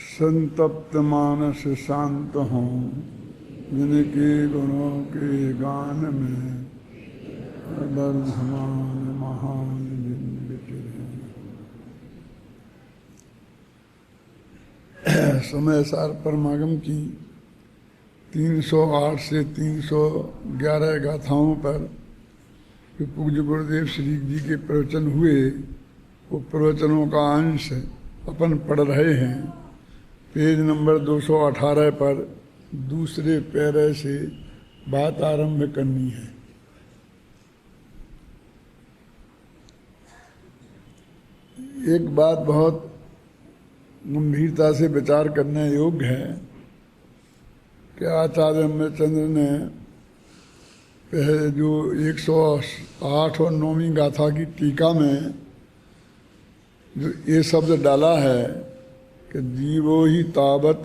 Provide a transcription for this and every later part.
संतप्त मानस शांत हों, जिनके गुणों के गान में वर्धमान महान जिन विचरे। समय सार परमागम की 308 से 311 गाथाओं पर जो पूज्य गुरुदेव श्री जी के प्रवचन हुए, वो प्रवचनों का अंश अपन पढ़ रहे हैं। पेज नंबर 218 पर दूसरे पैरे से बात आरंभ करनी है। एक बात बहुत गंभीरता से विचार करने योग्य है कि आचार्य अमृतचंद्र ने पहले जो 108 और 9वीं गाथा की टीका में जो ये शब्द डाला है कि जीवो ही तावत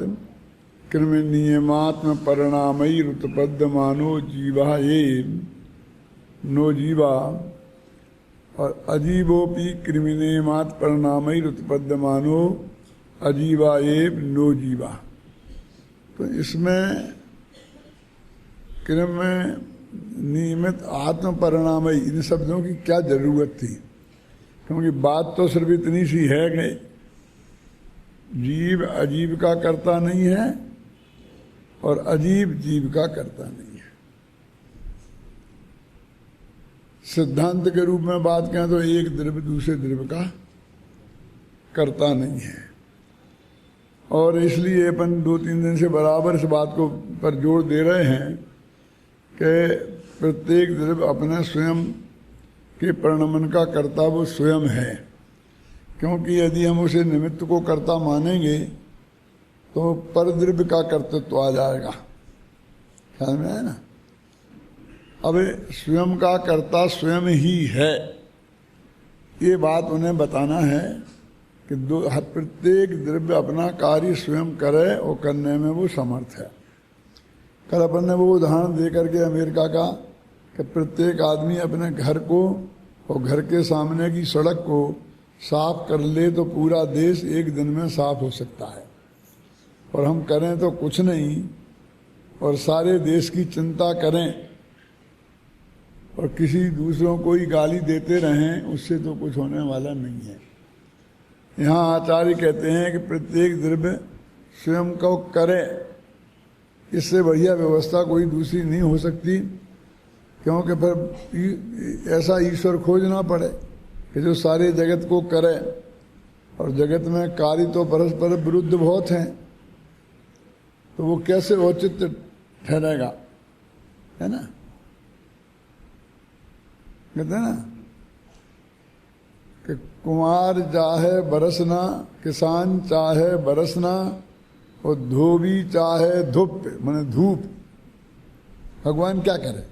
कृमि नियमात्म परिणामयी रुतपद्यमानो जीवा ये नो जीवा, और अजीवोपी कृमि नियमात् परिणामयी रुतपद्यमानो अजीवा ये नो जीवा। तो इसमें क्रम नियमित आत्म परिणामयी इन शब्दों की क्या जरूरत थी, क्योंकि बात तो सिर्फ इतनी सी है कि जीव अजीव का करता नहीं है और अजीब जीव का करता नहीं है। सिद्धांत के रूप में बात करें तो एक द्रव्य दूसरे द्रव्य का करता नहीं है, और इसलिए अपन 2-3 दिन से बराबर इस बात को पर जोर दे रहे हैं कि प्रत्येक द्रव्य अपने स्वयं के परिणमन का कर्ता वो स्वयं है। क्योंकि यदि हम उसे निमित्त को कर्ता मानेंगे तो परद्रव्य का कर्तृत्व आ जाएगा। ख्याल में है ना? अब स्वयं का कर्ता स्वयं ही है, ये बात उन्हें बताना है कि प्रत्येक द्रव्य अपना कार्य स्वयं करे और करने में वो समर्थ है। कल अपन ने वो उदाहरण दे करके अमेरिका का कि प्रत्येक आदमी अपने घर को और घर के सामने की सड़क को साफ कर ले तो पूरा देश एक दिन में साफ हो सकता है, और हम करें तो कुछ नहीं और सारे देश की चिंता करें और किसी दूसरों को ही गाली देते रहें, उससे तो कुछ होने वाला नहीं है। यहाँ आचार्य कहते हैं कि प्रत्येक द्रव्य स्वयं को करे, इससे बढ़िया व्यवस्था कोई दूसरी नहीं हो सकती, क्योंकि फिर ऐसा ईश्वर खोजना पड़े कि जो सारे जगत को करे, और जगत में कार्य तो परस्पर विरुद्ध बहुत हैं, तो वो कैसे औचित्य ठहरेगा, है ना? कहते हैं ना कि कुमार चाहे बरसना, किसान चाहे बरसना, और धोबी चाहे धूप, माने धूप। भगवान क्या करे?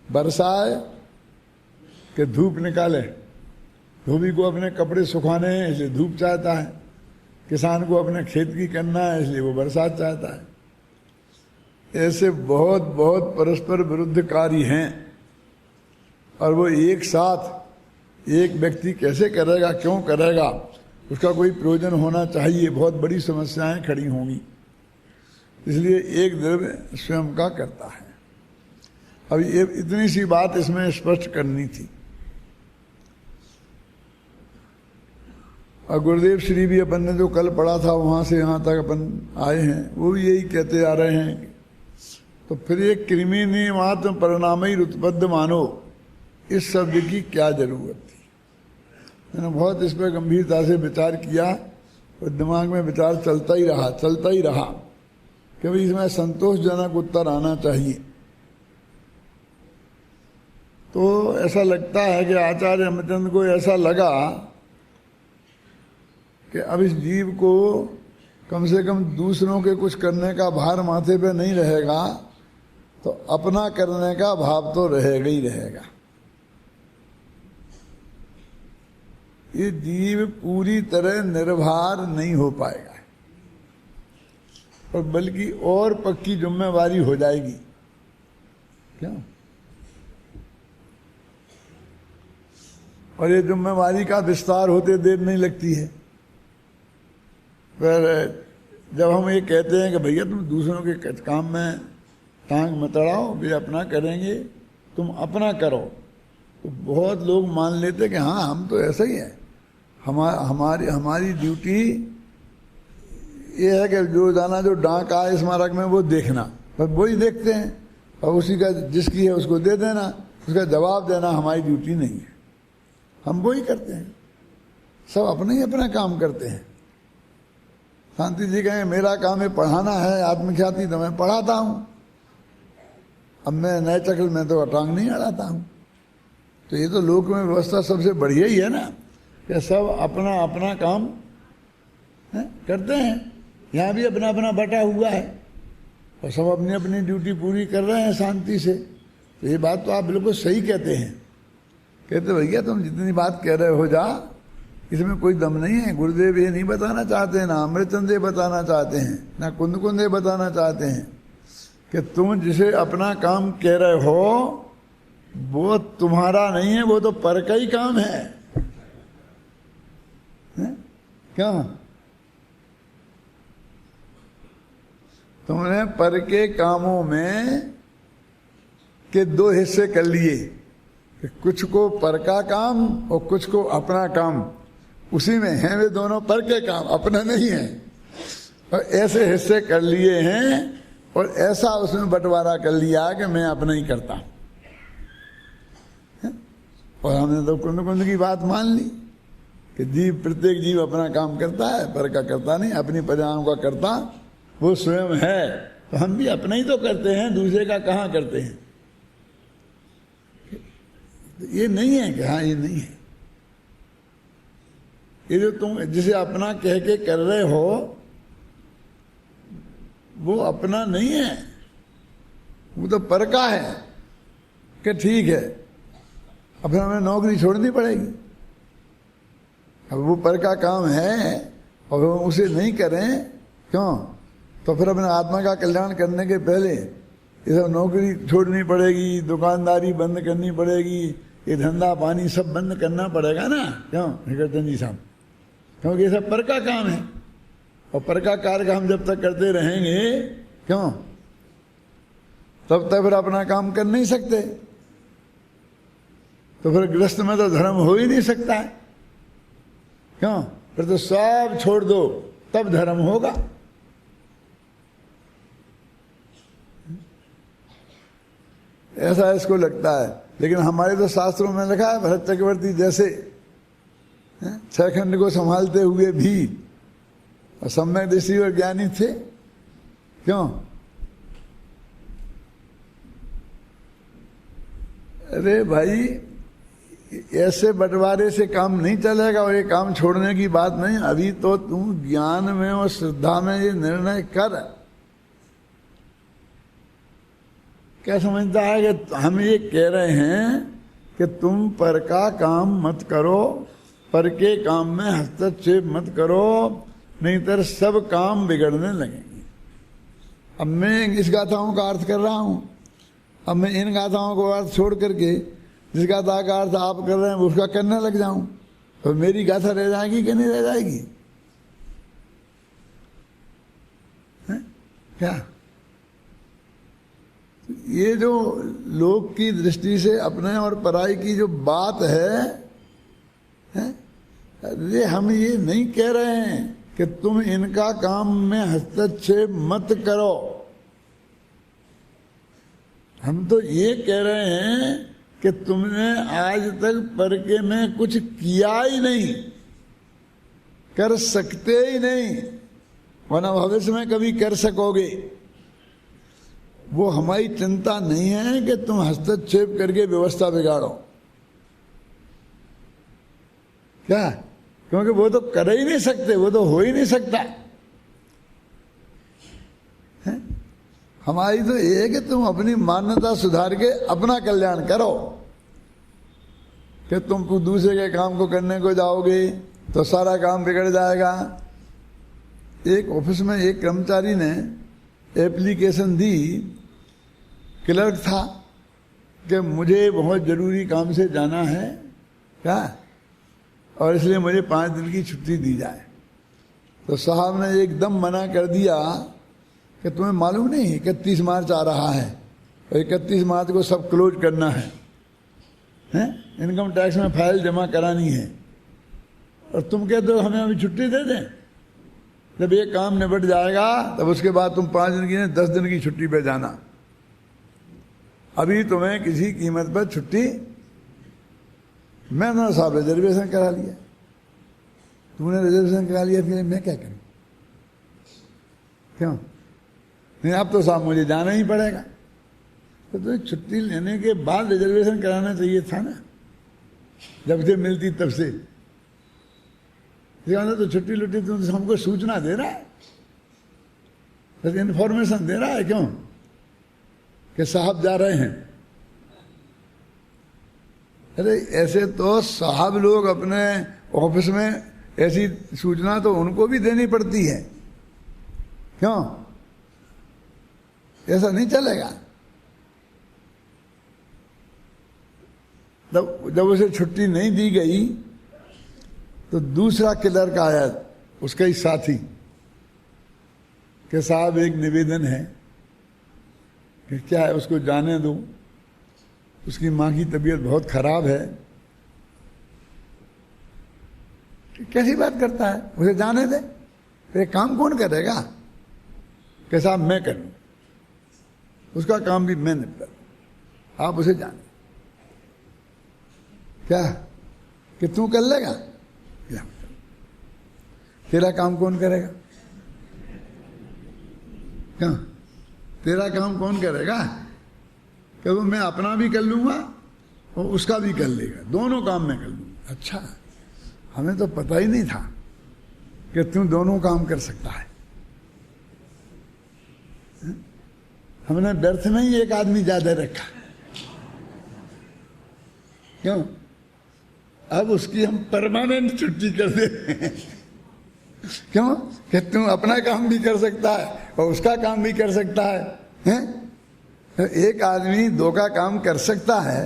बरसाए कि धूप निकाले। धोबी को अपने कपड़े सुखाने हैं इसलिए धूप चाहता है, किसान को अपने खेत की करना है इसलिए वो बरसात चाहता है। ऐसे बहुत बहुत परस्पर विरुद्ध कार्य हैं, और वो एक साथ एक व्यक्ति कैसे करेगा, क्यों करेगा, उसका कोई प्रयोजन होना चाहिए। बहुत बड़ी समस्याएं खड़ी होंगी, इसलिए एक द्रव्य स्वयं का करता है। अब ये इतनी सी बात इसमें स्पष्ट करनी थी। और गुरुदेव श्री भी अपन ने जो कल पढ़ा था वहां से यहाँ तक अपन आए हैं, वो भी यही कहते आ रहे हैं। तो फिर ये कृमि नियमात्म परिणामयी रुतपद्य मानो, इस शब्द की क्या जरूरत थी? मैंने बहुत इस पर गंभीरता से विचार किया और दिमाग में विचार चलता ही रहा कि भाई इसमें संतोषजनक उत्तर आना चाहिए। तो ऐसा लगता है कि आचार्य अमृतचंद्र को ऐसा लगा कि अब इस जीव को कम से कम दूसरों के कुछ करने का भार माथे पे नहीं रहेगा, तो अपना करने का भाव तो रहेगा ही रहेगा। ये जीव पूरी तरह निर्भर नहीं हो पाएगा, और बल्कि और पक्की जिम्मेवारी हो जाएगी। क्यों? और ये जिम्मेवारी का विस्तार होते देर नहीं लगती है। पर जब हम ये कहते हैं कि भैया तुम दूसरों के काम में टांग मत अड़ाओ, वे अपना करेंगे, तुम अपना करो, तो बहुत लोग मान लेते कि हाँ हम तो ऐसा ही है, हमारी ड्यूटी ये है कि जो जाना जो डांक आए स्मारक में वो देखना, बस वही देखते हैं और उसी का जिसकी है उसको दे देना, उसका जवाब देना हमारी ड्यूटी नहीं है, हम वही करते हैं। सब अपना ही अपना काम करते हैं। शांति जी कहेंगे मेरा काम है पढ़ाना है आत्मख्याति, तो मैं पढ़ाता हूँ, अब मैं नए चक्र में तो टांग नहीं अड़ाता हूँ। तो ये तो लोक में व्यवस्था सबसे बढ़िया ही है ना, कि सब अपना अपना काम करते हैं। यहाँ भी अपना अपना बटा हुआ है और सब अपनी अपनी ड्यूटी पूरी कर रहे हैं शांति से। तो ये बात तो आप बिल्कुल सही कहते हैं। कहते भैया तुम जितनी बात कह रहे हो जा, इसमें कोई दम नहीं है। गुरुदेव ये नहीं बताना चाहते हैं, ना अमृतचंद ये बताना चाहते हैं, ना कुंद ये बताना चाहते हैं कि तुम जिसे अपना काम कह रहे हो वो तुम्हारा नहीं है, वो तो पर का ही काम है। क्यों? तुमने पर के कामों में के दो हिस्से कर लिए, कुछ को पर का काम और कुछ को अपना काम, उसी में हैं वे दोनों पर के काम, अपना नहीं है। और ऐसे हिस्से कर लिए हैं और ऐसा उसमें बंटवारा कर लिया कि मैं अपना ही करता। और हमने तो कुंद की बात मान ली कि जीव, प्रत्येक जीव अपना काम करता है, पर का करता नहीं, अपनी प्रजाओं का करता वो स्वयं है। तो हम भी अपना ही तो करते हैं, दूसरे का कहाँ करते हैं। ये नहीं है कि हाँ ये नहीं है। ये जो तुम जिसे अपना कह के कर रहे हो वो अपना नहीं है, वो तो पर का है कि ठीक है अब फिर हमें नौकरी छोड़नी पड़ेगी। अब वो पर का काम है और हम उसे नहीं करें क्यों, तो फिर अपने आत्मा का कल्याण करने के पहले ये सब नौकरी छोड़नी पड़ेगी, दुकानदारी बंद करनी पड़ेगी, ये धंधा पानी सब बंद करना पड़ेगा ना। क्यों निकटन जी साहब? क्योंकि ये सब पर का काम है और पर का कार्य हम जब तक करते रहेंगे क्यों, तब तक फिर अपना काम कर नहीं सकते। तो फिर गृहस्थ में तो धर्म हो ही नहीं सकता है। क्यों? फिर तो सब छोड़ दो तब धर्म होगा। ऐसा इसको लगता है, लेकिन हमारे तो शास्त्रों में लिखा है भरत चक्रवर्ती जैसे 6 खंड को संभालते हुए भी और सम्यक दृष्टि और ज्ञानी थे। क्यों? अरे भाई ऐसे बंटवारे से काम नहीं चलेगा और ये काम छोड़ने की बात नहीं। अभी तो तुम ज्ञान में और श्रद्धा में ये निर्णय कर। क्या समझता है कि हम ये कह रहे हैं कि तुम पर का काम मत करो, पर के काम में हस्तक्षेप मत करो, नहीं तो सब काम बिगड़ने लगेंगे। अब मैं इस गाथाओं का अर्थ कर रहा हूं, अब मैं इन गाथाओं को अर्थ छोड़ करके जिस गाथा का अर्थ आप कर रहे हैं उसका करने लग जाऊं तो मेरी गाथा रह जाएगी कि नहीं रह जाएगी? क्या ये जो लोक की दृष्टि से अपने और पराई की जो बात है, अरे हम ये नहीं कह रहे हैं कि तुम इनका काम में हस्तक्षेप मत करो। हम तो ये कह रहे हैं कि तुमने आज तक परके में कुछ किया ही नहीं, कर सकते ही नहीं, वरना भविष्य में कभी कर सकोगे। वो हमारी चिंता नहीं है कि तुम हस्तक्षेप करके व्यवस्था बिगाड़ो। क्या? क्योंकि वो तो कर ही नहीं सकते, वो तो हो ही नहीं सकता है? हमारी तो ये है कि तुम अपनी मान्यता सुधार के अपना कल्याण करो। कि तुम दूसरे के काम को करने को जाओगे तो सारा काम बिगड़ जाएगा। एक ऑफिस में एक कर्मचारी ने एप्लीकेशन दी, क्लर्क था, कि मुझे बहुत जरूरी काम से जाना है क्या, और इसलिए मुझे 5 दिन की छुट्टी दी जाए। तो साहब ने एकदम मना कर दिया कि तुम्हें मालूम नहीं 31 मार्च आ रहा है और 31 मार्च को सब क्लोज करना है, हैं? इनकम टैक्स में फाइल जमा करानी है, और तुम कहते हो हमें अभी छुट्टी दे दें। जब ये काम निबट जाएगा तब उसके बाद तुम 5 दिन की नहीं 10 दिन की छुट्टी पे जाना। अभी तुम्हें किसी कीमत पर छुट्टी, मैंने साहब रिजर्वेशन करा लिया, तूने रिजर्वेशन करा लिया, फिर मैं क्या करूं? क्यों नहीं, अब तो साहब मुझे जाना ही पड़ेगा। तो तुम्हें छुट्टी लेने के बाद रिजर्वेशन कराना चाहिए था ना, जब से मिलती तब से। तो छुट्टी लुट्टी तुम हमको सूचना दे रहा है, बस इन्फॉर्मेशन दे रहा है, क्यों कि साहब जा रहे हैं। अरे ऐसे तो साहब लोग अपने ऑफिस में ऐसी सूचना तो उनको भी देनी पड़ती है, क्यों? ऐसा नहीं चलेगा। जब उसे छुट्टी नहीं दी गई तो दूसरा क्लर्क आया, उसका ही साथी, कि साहब एक निवेदन है कि क्या है, उसको जाने दो, उसकी माँ की तबीयत बहुत खराब है। कैसी बात करता है, उसे जाने दे, फिर काम कौन करेगा? कि साहब मैं करूं, उसका काम भी मैं निपटा, आप उसे जाने। क्या कि तू कर लेगा? तेरा काम कौन करेगा? क्या तेरा काम कौन करेगा? कि वो मैं अपना भी कर लूंगा और उसका भी कर लेगा, दोनों काम मैं कर लूंगा। अच्छा, हमें तो पता ही नहीं था कि तू दोनों काम कर सकता है। हमने व्यर्थ में ही एक आदमी ज्यादा रखा, क्यों? अब उसकी हम परमानेंट छुट्टी कर दे क्यों कि तू अपना काम भी कर सकता है और उसका काम भी कर सकता है, हैं? एक आदमी दो का काम कर सकता है,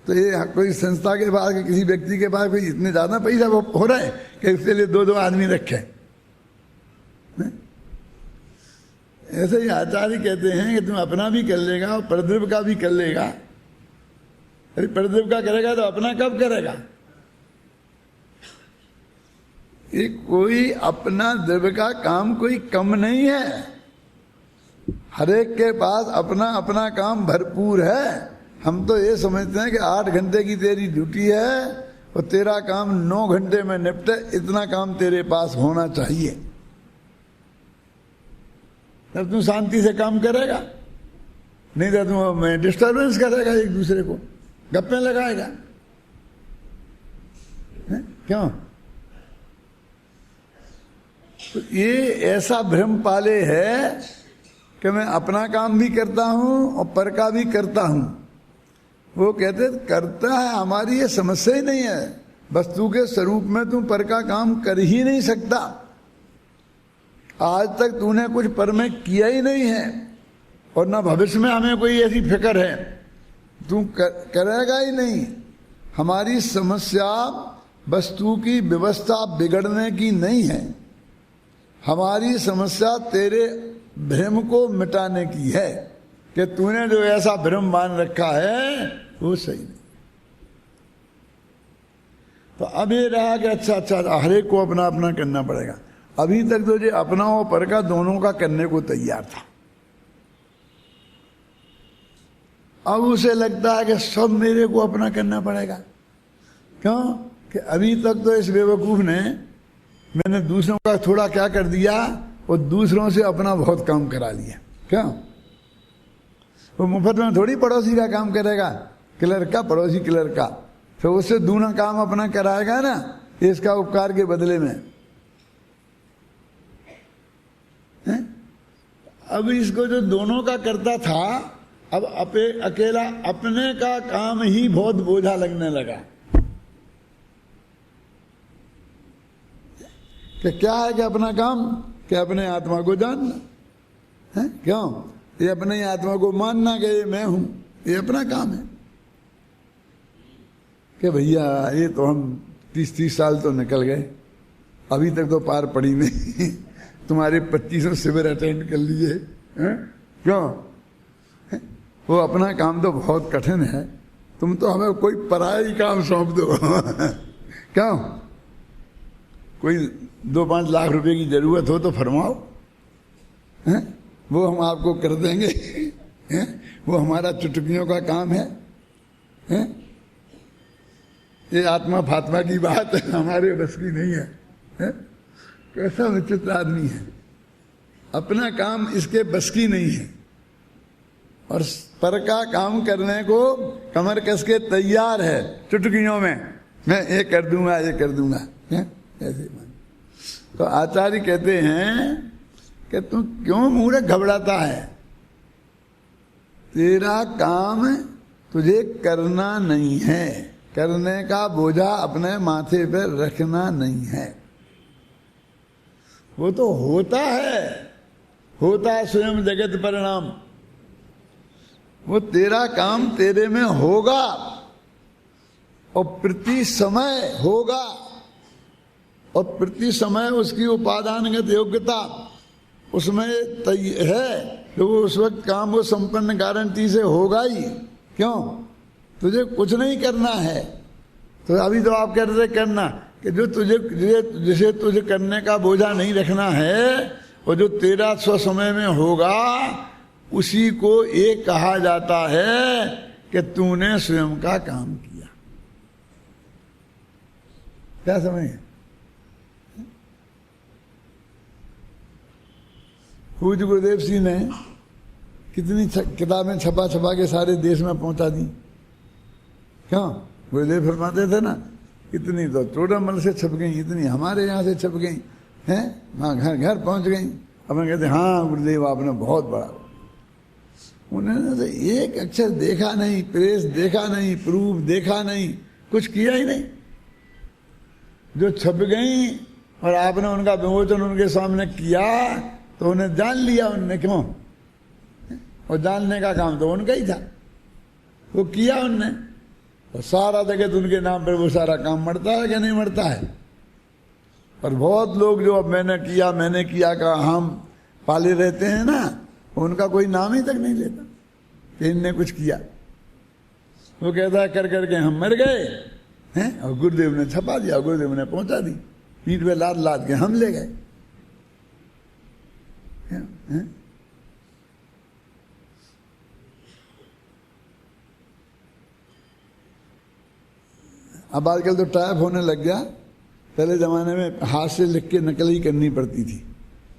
तो ये कोई संस्था के पास, किसी व्यक्ति के पास कोई इतने ज्यादा पैसा हो रहा है कि उसके लिए दो आदमी रखे। ऐसे ही आचार्य कहते हैं कि तुम अपना भी कर लेगा और परद्रव्य का भी कर लेगा। अरे परद्रव्य का करेगा तो अपना कब करेगा? ये कोई अपना द्रव्य का काम कोई कम नहीं है, हरेक के पास अपना अपना काम भरपूर है। हम तो ये समझते हैं कि 8 घंटे की तेरी ड्यूटी है और तेरा काम 9 घंटे में निपटे, इतना काम तेरे पास होना चाहिए, तब तू शांति से काम करेगा। नहीं तो तू डिस्टर्बेंस करेगा, एक दूसरे को गप्पे लगाएगा, क्यों? तो ये ऐसा भ्रम पाले है कि मैं अपना काम भी करता हूं और पर का भी करता हूं। वो कहते करता है, हमारी ये समस्या ही नहीं है, वस्तु के स्वरूप में तू पर का काम कर ही नहीं सकता। आज तक तूने कुछ पर में किया ही नहीं है और ना भविष्य में हमें कोई ऐसी फिक्र है, तू करेगा ही नहीं। हमारी समस्या वस्तु की व्यवस्था बिगड़ने की नहीं है, हमारी समस्या तेरे भ्रम को मिटाने की है कि तूने जो ऐसा भ्रम मान रखा है वो सही नहीं। तो अब ये रहा कि अच्छा हर एक को अपना अपना करना पड़ेगा। अभी तक तो जो अपना और पर का दोनों का करने को तैयार था, अब उसे लगता है कि सब मेरे को अपना करना पड़ेगा। क्यों कि अभी तक तो इस बेवकूफ ने, मैंने दूसरों का थोड़ा क्या कर दिया और दूसरों से अपना बहुत काम करा लिया। क्यों? वो मुफ्त में थोड़ी पड़ोसी का काम करेगा, क्लर्क का, पड़ोसी क्लर्क का, तो उससे दूना काम अपना कराएगा ना, इसका उपकार के बदले में। है? अब इसको जो दोनों का करता था, अब अकेला अपने का काम ही बहुत बोझा लगने लगा। कि क्या है कि अपना काम, कि अपने आत्मा को जानना है। क्यों? ये अपने आत्मा को मानना कि ये मैं हूं, ये अपना काम है। कि भैया ये तो हम 30 साल तो निकल गए, अभी तक तो पार पड़ी नहीं। तुम्हारे 2500 शिविर अटेंड कर लिए हैं? क्यों? वो अपना काम तो बहुत कठिन है, तुम तो हमें कोई पराया ही काम सौंप दो। क्यों? कोई 2-5 लाख रुपए की जरूरत हो तो फरमाओ, हैं? वो हम आपको कर देंगे। हैं? वो हमारा चुटकियों का काम है, हैं? ये आत्मा फात्मा की बात हमारे बस की नहीं है, हैं? कैसा विचित्र आदमी है, अपना काम इसके बस की नहीं है और पर का काम करने को कमर कस के तैयार है चुटकियों में, मैं ये कर दूंगा ये कर दूंगा, ऐसे। तो आचार्य कहते हैं कि तू क्यों मूर्ख घबराता है, तेरा काम तुझे करना नहीं है, करने का बोझा अपने माथे पर रखना नहीं है। वो तो होता है स्वयं जगत परिणाम, वो तेरा काम तेरे में होगा और प्रति समय होगा और प्रति समय उसकी उपादानगत योग्यता उसमें है तो वो उस वक्त काम वो संपन्न गारंटी से होगा ही। क्यों? तुझे कुछ नहीं करना है। तो अभी तो आप कह रहे थे करना, कि जो जिसे तुझे करने का बोझा नहीं रखना है और जो तेरा स्वसमय में होगा उसी को एक कहा जाता है कि तूने स्वयं का काम किया। क्या समझ? पूज्य गुरुदेव सिंह ने कितनी किताबें छपा के सारे देश में पहुंचा दी। क्यों? गुरुदेव फरमाते थे ना, इतनी तो चोड़ामल से छप गई, इतनी हमारे यहाँ से छप गई हैं, वहाँ घर घर पहुंच गई। अपन कहते हाँ गुरुदेव आपने बहुत बड़ा, उन्होंने तो एक अक्षर देखा नहीं, प्रेस देखा नहीं, प्रूफ देखा नहीं, कुछ किया ही नहीं। जो छप गई और आपने उनका विमोचन उनके सामने किया तो उन्हें जान लिया उनने। क्यों? और जानने का काम तो उनका ही था, वो किया उनने, और सारा जगत उनके नाम पर वो सारा काम मरता है कि नहीं मरता है। और बहुत लोग जो अब मैंने किया का हम पाले रहते हैं ना, उनका कोई नाम ही तक नहीं लेता कि इनने कुछ किया। वो कहता है कर करके हम मर गए हैं और गुरुदेव ने छपा दिया, गुरुदेव ने पहुंचा दी, पीठ पे लाद के हम ले गए। अब आजकल तो टाइप होने लग गया, पहले जमाने में हाथ से लिख के नकल ही करनी पड़ती थी।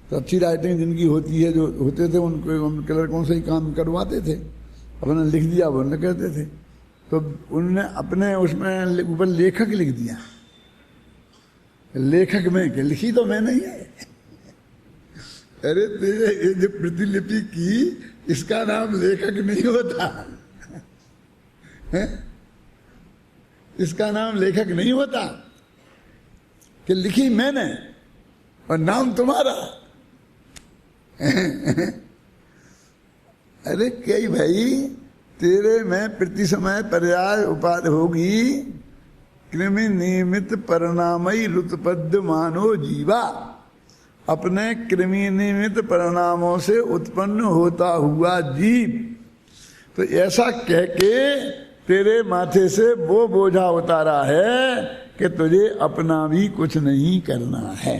तो अच्छी राइटिंग जिनकी होती है, जो होते थे उनको क्लर्कों से ही काम करवाते थे, अपने लिख दिया वो न करते थे। तो उन्होंने अपने उसमें ऊपर लेखक लिख दिया, लेखक में कि लिखी तो मैं नहीं है। अरे तेरे ये जो प्रतिलिपि की इसका नाम लेखक नहीं होता है? इसका नाम लेखक नहीं होता कि लिखी मैंने और नाम तुम्हारा। अरे कई भाई तेरे में प्रति समय पर्याय उपाधि होगी, कृमि नियमित परिणामई रुतपद्य मानो जीवा, अपने कृमि नियमित परिणामों से उत्पन्न होता हुआ जीव। तो ऐसा कह के तेरे माथे से वो बोझा उतारा है कि तुझे अपना भी कुछ नहीं करना है।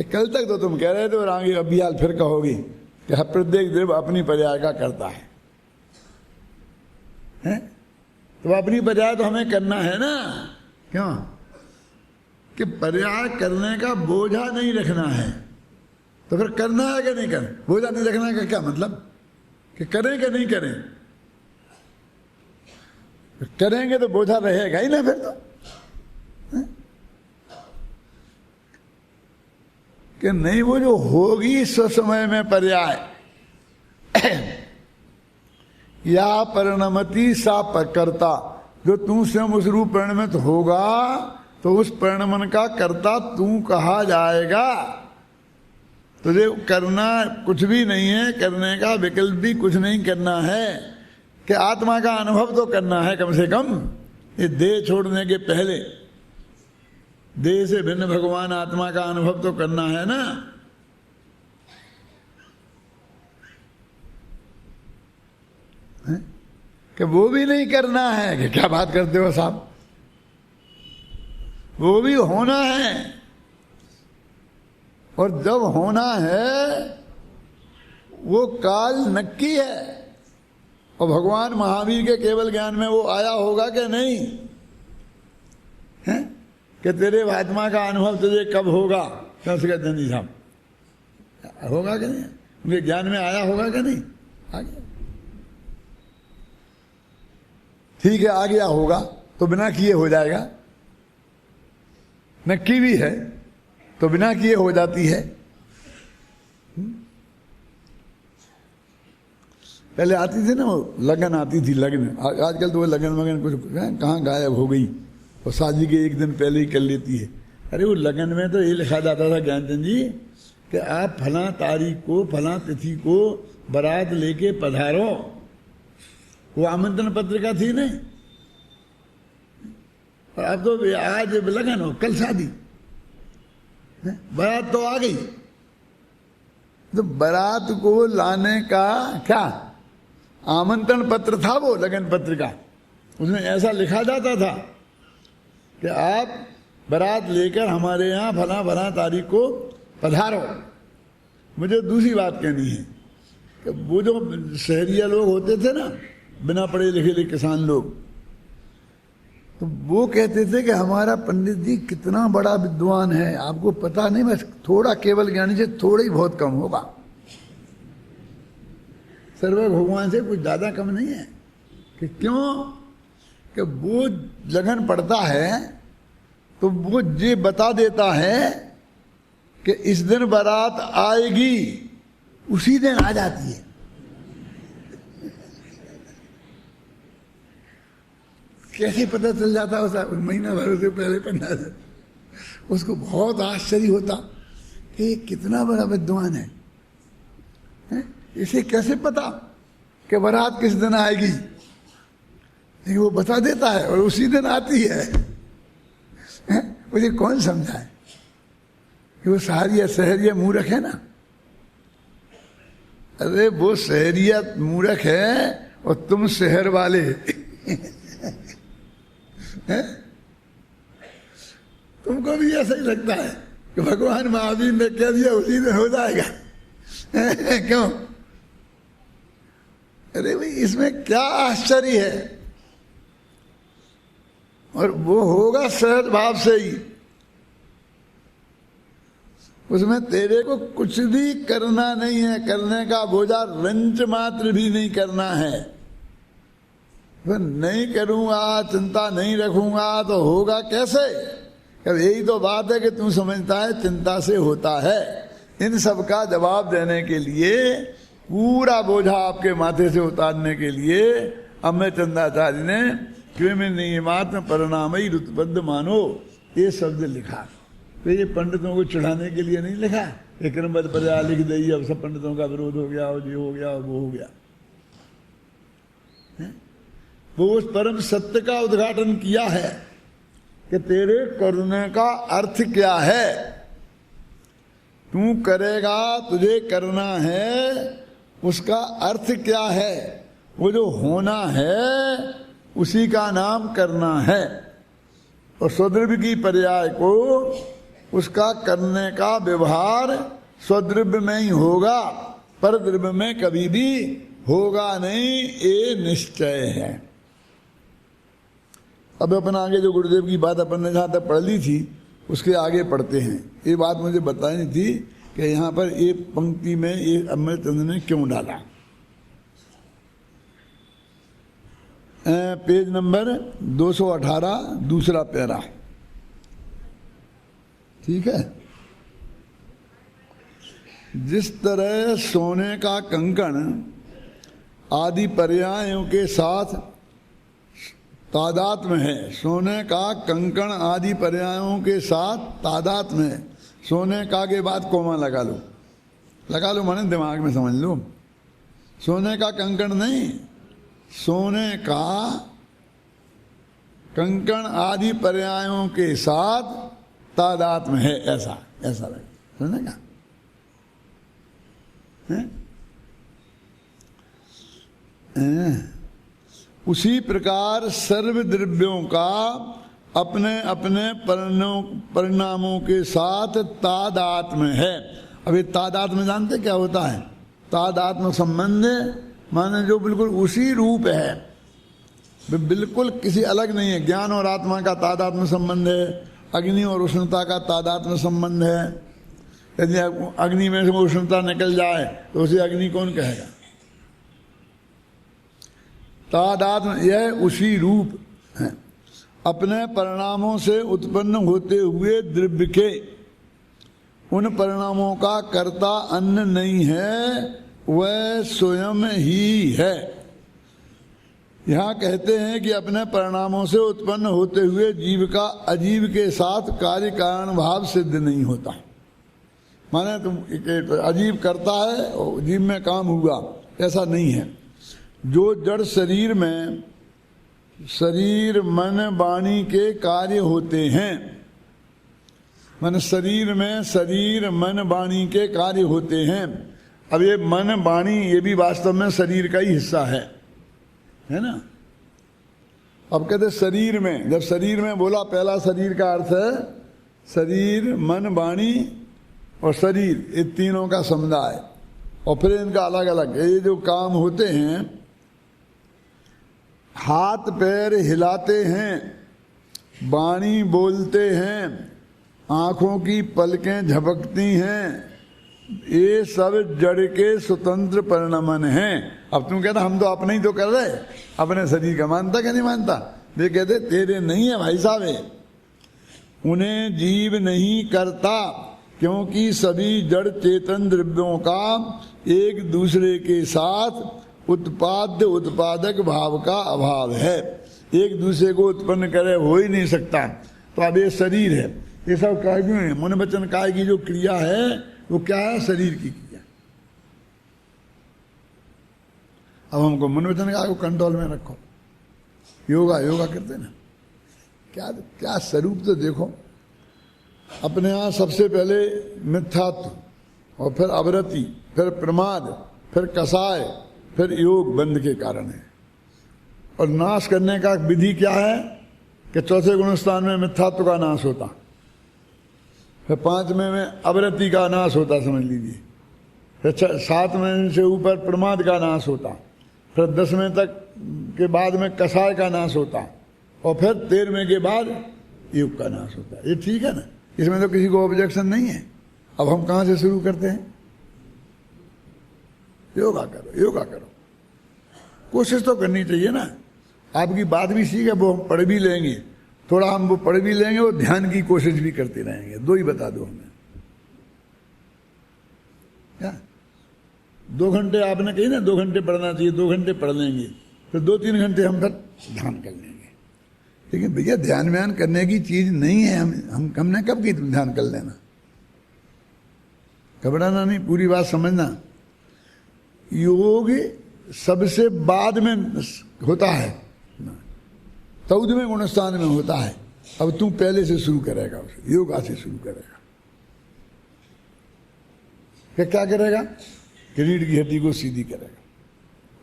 कल तक तो तुम कह रहे थे और आगे अभी हाल फिर कहोगे कि प्रत्येक द्रव्य अपनी पर्याय का करता है, हैं? तो अपनी पर्याय तो हमें करना है ना। क्यों? कि पर्याय करने का बोझा नहीं रखना है। तो फिर करना है कि नहीं करना? बोझा नहीं रखना का क्या मतलब? कि करें कि नहीं करें? करेंगे तो बोझा रहेगा ही ना फिर तो, है? कि नहीं, वो जो होगी स्वसमय में पर्याय या परिणमति सा कर्ता, जो तू स्वयं उस रूप परिणमित होगा तो उस परिणमन का कर्ता तू कहा जाएगा। तुझे करना कुछ भी नहीं है, करने का विकल्प भी कुछ नहीं करना है, कि आत्मा का अनुभव तो करना है कम से कम ये देह छोड़ने के पहले। देह से भिन्न भगवान आत्मा का अनुभव तो करना है ना। कि वो भी नहीं करना है कि क्या बात करते हो साहब, वो भी होना है। और जब होना है वो काल नक्की है। और भगवान महावीर के केवल ज्ञान में वो आया होगा कि नहीं है कि तेरे आत्मा का अनुभव तुझे कब होगा, क्यों से कहते नहीं साहब, होगा कि नहीं, उनके ज्ञान में आया होगा कि नहीं, आ गया। ठीक है, आ गया होगा तो बिना किए हो जाएगा, नक्की भी है तो बिना किए हो जाती है। पहले आती थी ना वो लगन, आती थी लगन, आजकल तो वो लगन वगन कुछ कहाँ गायब हो गई, और शादी के एक दिन पहले ही कर लेती है। अरे वो लगन में तो ये लिखा जाता था ज्ञानचंद जी कि आप फला तारीख को फला तिथि को बारात लेके पधारो, वो आमंत्रण पत्रिका थी नहीं। और अब तो आज लगन हो, कल शादी, बारात तो आ गई। तो बारात को लाने का क्या आमंत्रण पत्र था वो लगन पत्रिका, उसमें ऐसा लिखा जाता था कि आप बारात लेकर हमारे यहाँ फला फला तारीख को पधारो। मुझे दूसरी बात कहनी है कि वो जो शहरिया लोग होते थे ना, बिना पढ़े लिखे किसान लोग, तो वो कहते थे कि हमारा पंडित जी कितना बड़ा विद्वान है, आपको पता नहीं, बस थोड़ा केवल ज्ञानी से थोड़ा ही बहुत कम होगा, सर्व भगवान से कुछ ज्यादा कम नहीं है। कि क्यों कि वो लगन पड़ता है तो वो ये बता देता है कि इस दिन बारात आएगी, उसी दिन आ जाती है। कैसे पता चल जाता होता, महीना भर से पहले पंडा से उसको बहुत आश्चर्य होता कि कितना बड़ा विद्वान है, इसे कैसे पता कि बारात किस दिन आएगी। लेकिन वो बता देता है और उसी दिन आती है। मुझे कौन समझाए कि वो शहरिया शहरिया मूर्ख है ना। अरे वो शहरिया मूर्ख है और तुम शहर वाले तुमको भी ऐसा ही लगता है कि भगवान महावीर ने कह दिया उसी में हो जाएगा। क्यों? अरे भाई इसमें क्या आश्चर्य है। और वो होगा सहज भाव से ही, उसमें तेरे को कुछ भी करना नहीं है, करने का बोझा रंच मात्र भी नहीं करना है। तो नहीं करूंगा, चिंता नहीं रखूंगा तो होगा कैसे? यही तो बात है कि तू समझता है चिंता से होता है। इन सब का जवाब देने के लिए, पूरा बोझा आपके माथे से उतारने के लिए अम्य चंद्राचार्य ने क्यों नियमात्म परिणामई रुतबद्ध मानो ये शब्द लिखा। तो ये पंडितों को चढ़ाने के लिए नहीं लिखा, एक नंबर पर लिख दी, अब सब पंडितों का विरोध हो गया, और ये हो गया, वो हो गया। वो उस परम सत्य का उद्घाटन किया है कि तेरे करने का अर्थ क्या है। तू करेगा, तुझे करना है, उसका अर्थ क्या है। वो जो होना है उसी का नाम करना है। और स्वद्रव्य की पर्याय को उसका करने का व्यवहार स्वद्रव्य में ही होगा, पर द्रव्य में कभी भी होगा नहीं, ये निश्चय है। अब अपन आगे जो गुरुदेव की बात अपन ने जहाँ तक पढ़ ली थी उसके आगे पढ़ते हैं। ये बात मुझे बतानी थी कि यहाँ पर ये पंक्ति में ये अमृतचंद्र ने क्यों डाला। पेज नंबर 218 दूसरा पैरा, ठीक है। जिस तरह सोने का कंकण आदि पर्यायों के साथ तादात्म्य है, सोने का कंकण आदि पर्यायों के साथ तादात्म्य है। सोने का के बाद कोमा लगा लो माने दिमाग में समझ लो। सोने का कंकण नहीं, सोने का कंकण आदि पर्यायों के साथ तादात्म्य है, ऐसा ऐसा लगे, समझे क्या? उसी प्रकार सर्व द्रव्यों का अपने अपने परिणामों के साथ तादात्म्य है। अब ये तादात्म्य जानते क्या होता है? तादात्म्य संबंध माने जो बिल्कुल उसी रूप है, बिल्कुल किसी अलग नहीं है। ज्ञान और आत्मा का तादात्म्य संबंध है, अग्नि और उष्णता का तादात्म्य संबंध है। यदि अग्नि में से उष्णता निकल जाए तो उसे अग्नि कौन कहेगा? तादात्म्य यह उसी रूप है। अपने परिणामों से उत्पन्न होते हुए द्रव्य के उन परिणामों का कर्ता अन्य नहीं है, वह स्वयं ही है। यहाँ कहते हैं कि अपने परिणामों से उत्पन्न होते हुए जीव का अजीव के साथ कार्य कारण भाव सिद्ध नहीं होता। माने तुम अजीव करता है और जीव में काम हुआ, ऐसा नहीं है। जो जड़ शरीर में शरीर मन वाणी के कार्य होते हैं, मन शरीर में शरीर मन वाणी के कार्य होते हैं। अब ये मन वाणी ये भी वास्तव में शरीर का ही हिस्सा है ना? अब कहते शरीर में, जब शरीर में बोला, पहला शरीर का अर्थ है शरीर मन वाणी और शरीर, ये तीनों का समुदाय। और फिर इनका अलग अलग ये जो काम होते हैं, हाथ पैर हिलाते हैं, वाणी बोलते हैं, आंखों की पलकें झपकती हैं, ये सब जड़ के स्वतंत्र परिणमन हैं। अब तुम कहते हम तो अपने ही तो कर रहे, अपने शरीर का मानता क्या नहीं मानता? वे कहते तेरे नहीं है भाई साहब, उन्हें जीव नहीं करता, क्योंकि सभी जड़ चेतन द्रव्यों का एक दूसरे के साथ उत्पाद्य उत्पादक भाव का अभाव है। एक दूसरे को उत्पन्न करे हो ही नहीं सकता। तो अब ये शरीर है, ये सब काय क्यों है? मन वचन काय की जो क्रिया है वो क्या है? शरीर की क्रिया। अब हमको मन वचन काय को कंट्रोल में रखो। योगा योगा करते ना, क्या क्या स्वरूप तो देखो। अपने यहाँ सबसे पहले मिथ्यात्व और फिर अवरति, फिर प्रमाद, फिर कसाय, फिर योग बंध के कारण है। और नाश करने का विधि क्या है कि चौथे गुणस्थान में मिथ्यात्व का नाश होता, फिर 5वें में अवरति का नाश होता समझ लीजिए, फिर 7वें से ऊपर प्रमाद का नाश होता, फिर 10वें तक के बाद में कसाय का नाश होता, और फिर 13वें के बाद योग का नाश होता। ये ठीक है ना? इसमें तो किसी को ऑब्जेक्शन नहीं है। अब हम कहाँ से शुरू करते हैं? योगा करो, योगा करो, कोशिश तो करनी चाहिए ना। आपकी बात भी सीख है, वो हम पढ़ भी लेंगे, थोड़ा हम वो पढ़ भी लेंगे और ध्यान की कोशिश भी करते रहेंगे। दो ही बता दो हमें, क्या 2 घंटे आपने कही ना 2 घंटे पढ़ना चाहिए, 2 घंटे पढ़ लेंगे, फिर 2-3 घंटे हम फिर ध्यान कर लेंगे। लेकिन भैया ध्यान व्यान करने की चीज नहीं है। हमने कब की तुम ध्यान कर लेना, घबराना नहीं, पूरी बात समझना। योग सबसे बाद में होता है, 14वें गुणस्थान में होता है। अब तू पहले से शुरू करेगा, उसे योगा से शुरू करेगा। क्या करेगा? रीढ़ की हड्डी को सीधी करेगा।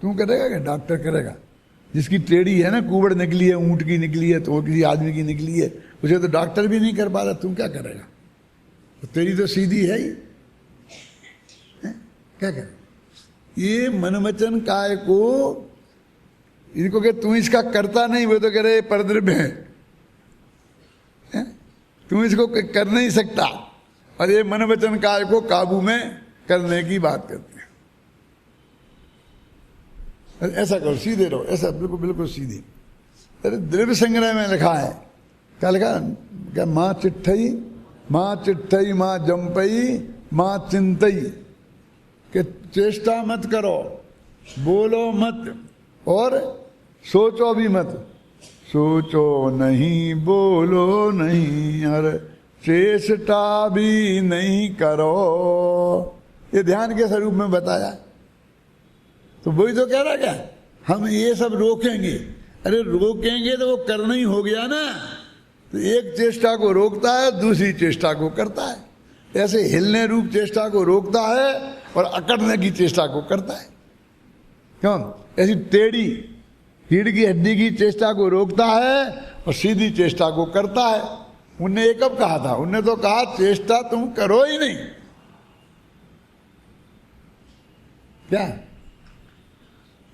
तू करेगा क्या? डॉक्टर करेगा। जिसकी टेढ़ी है ना, कुबड़ निकली है, ऊंट की निकली है, तो किसी आदमी की निकली है, उसे तो डॉक्टर भी नहीं कर पा रहा, तुम क्या करेगा? तो तेरी तो सीधी है ही, क्या करेगा? ये मन वचन काय को, इनको कह तू इसका करता नहीं, वो तो कह रहे परद्रव्य है, तू इसको कर नहीं सकता। और ये मन वचन काय को काबू में करने की बात करते हैं। ऐसा करो, सीधे रहो, ऐसा बिल्कुल बिल्कुल सीधी। अरे द्रव्य संग्रह में लिखा है, क्या लिखा? क्या माँ चिट्ठई, माँ चिट्ठई, माँ जम्पई, माँ चिंतई, कि चेष्टा मत करो, बोलो मत और सोचो भी मत। सोचो नहीं, बोलो नहीं, और चेष्टा भी नहीं करो। ये ध्यान के स्वरूप में बताया। तो वही तो कह रहा क्या, हम ये सब रोकेंगे। अरे रोकेंगे तो वो करना ही हो गया ना, तो एक चेष्टा को रोकता है, दूसरी चेष्टा को करता है। ऐसे हिलने रूप चेष्टा को रोकता है और अकड़ने की चेष्टा को करता है। क्यों? ऐसी टेढ़ी रीढ़ की हड्डी की चेष्टा को रोकता है और सीधी चेष्टा को करता है। उनने ये कब कहा था? उनने तो कहा चेष्टा तुम करो ही नहीं। क्या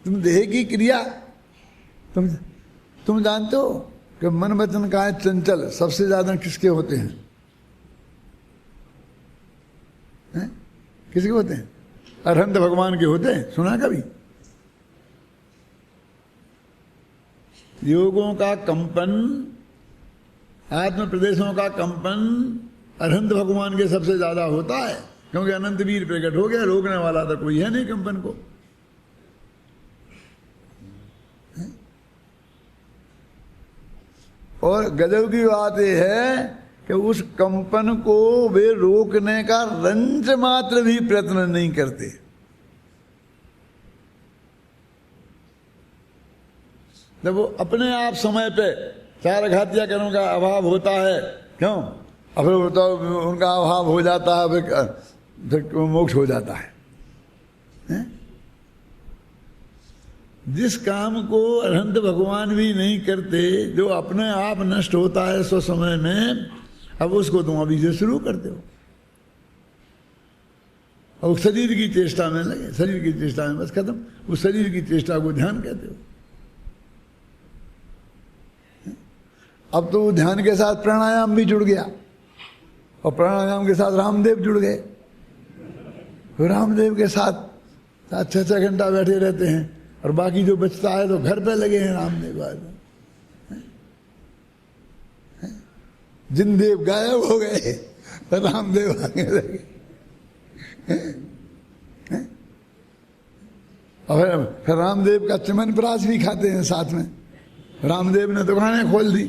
तुम देह की क्रिया तुम जानते हो कि मन वचन काया चंचल सबसे ज्यादा किसके होते हैं? किसके होते हैं? अरहंत भगवान के होते हैं। सुना कभी? योगों का कंपन, आत्म प्रदेशों का कंपन अरहंत भगवान के सबसे ज्यादा होता है, क्योंकि अनंत वीर प्रकट हो गया, रोकने वाला तो कोई है नहीं कंपन को। और गजब की बात यह है कि उस कंपन को वे रोकने का रंच मात्र भी प्रयत्न नहीं करते। जब वो अपने आप समय पे चार घातिया कर्म का अभाव होता है, क्यों? अब तो उनका अभाव हो जाता है, फिर मोक्ष हो जाता है। जिस काम को अरहंत भगवान भी नहीं करते, जो अपने आप नष्ट होता है सो समय में, अब उसको तुम अभी से शुरू करते हो। और शरीर की चेष्टा में लगे, शरीर की चेष्टा में बस खत्म। उस शरीर की चेष्टा को ध्यान कहते हो। अब तो ध्यान के साथ प्राणायाम भी जुड़ गया, और प्राणायाम के साथ रामदेव जुड़ गए। रामदेव के साथ 6-6 घंटा बैठे रहते हैं, और बाकी जो बचता है तो घर पे लगे हैं रामदेव बाद। जिनदेव गायब हो गए, रामदेव आगे लगे। और फिर रामदेव का च्यवनप्राश भी खाते हैं साथ में। रामदेव ने दुकानें खोल दी,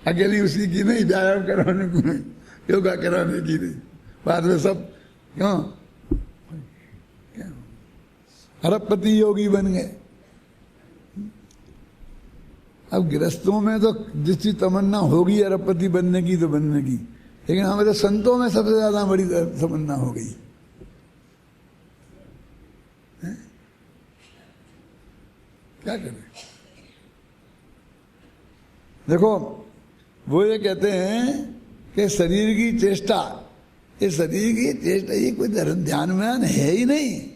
अकेली उसी की नहीं, व्यायाम कराने की नहीं, योगा कराने की नहीं, बाद में सब क्यों अरबपति योगी बन गए। अब गृहस्थों में तो जिसकी तमन्ना होगी अरबपति बनने की तो बनने की, लेकिन हमें तो संतों में सबसे ज्यादा बड़ी तमन्ना हो गई। क्या करें? देखो वो ये कहते हैं कि शरीर की चेष्टा, ये शरीर की चेष्टा ये कोई ध्यान में है ही नहीं।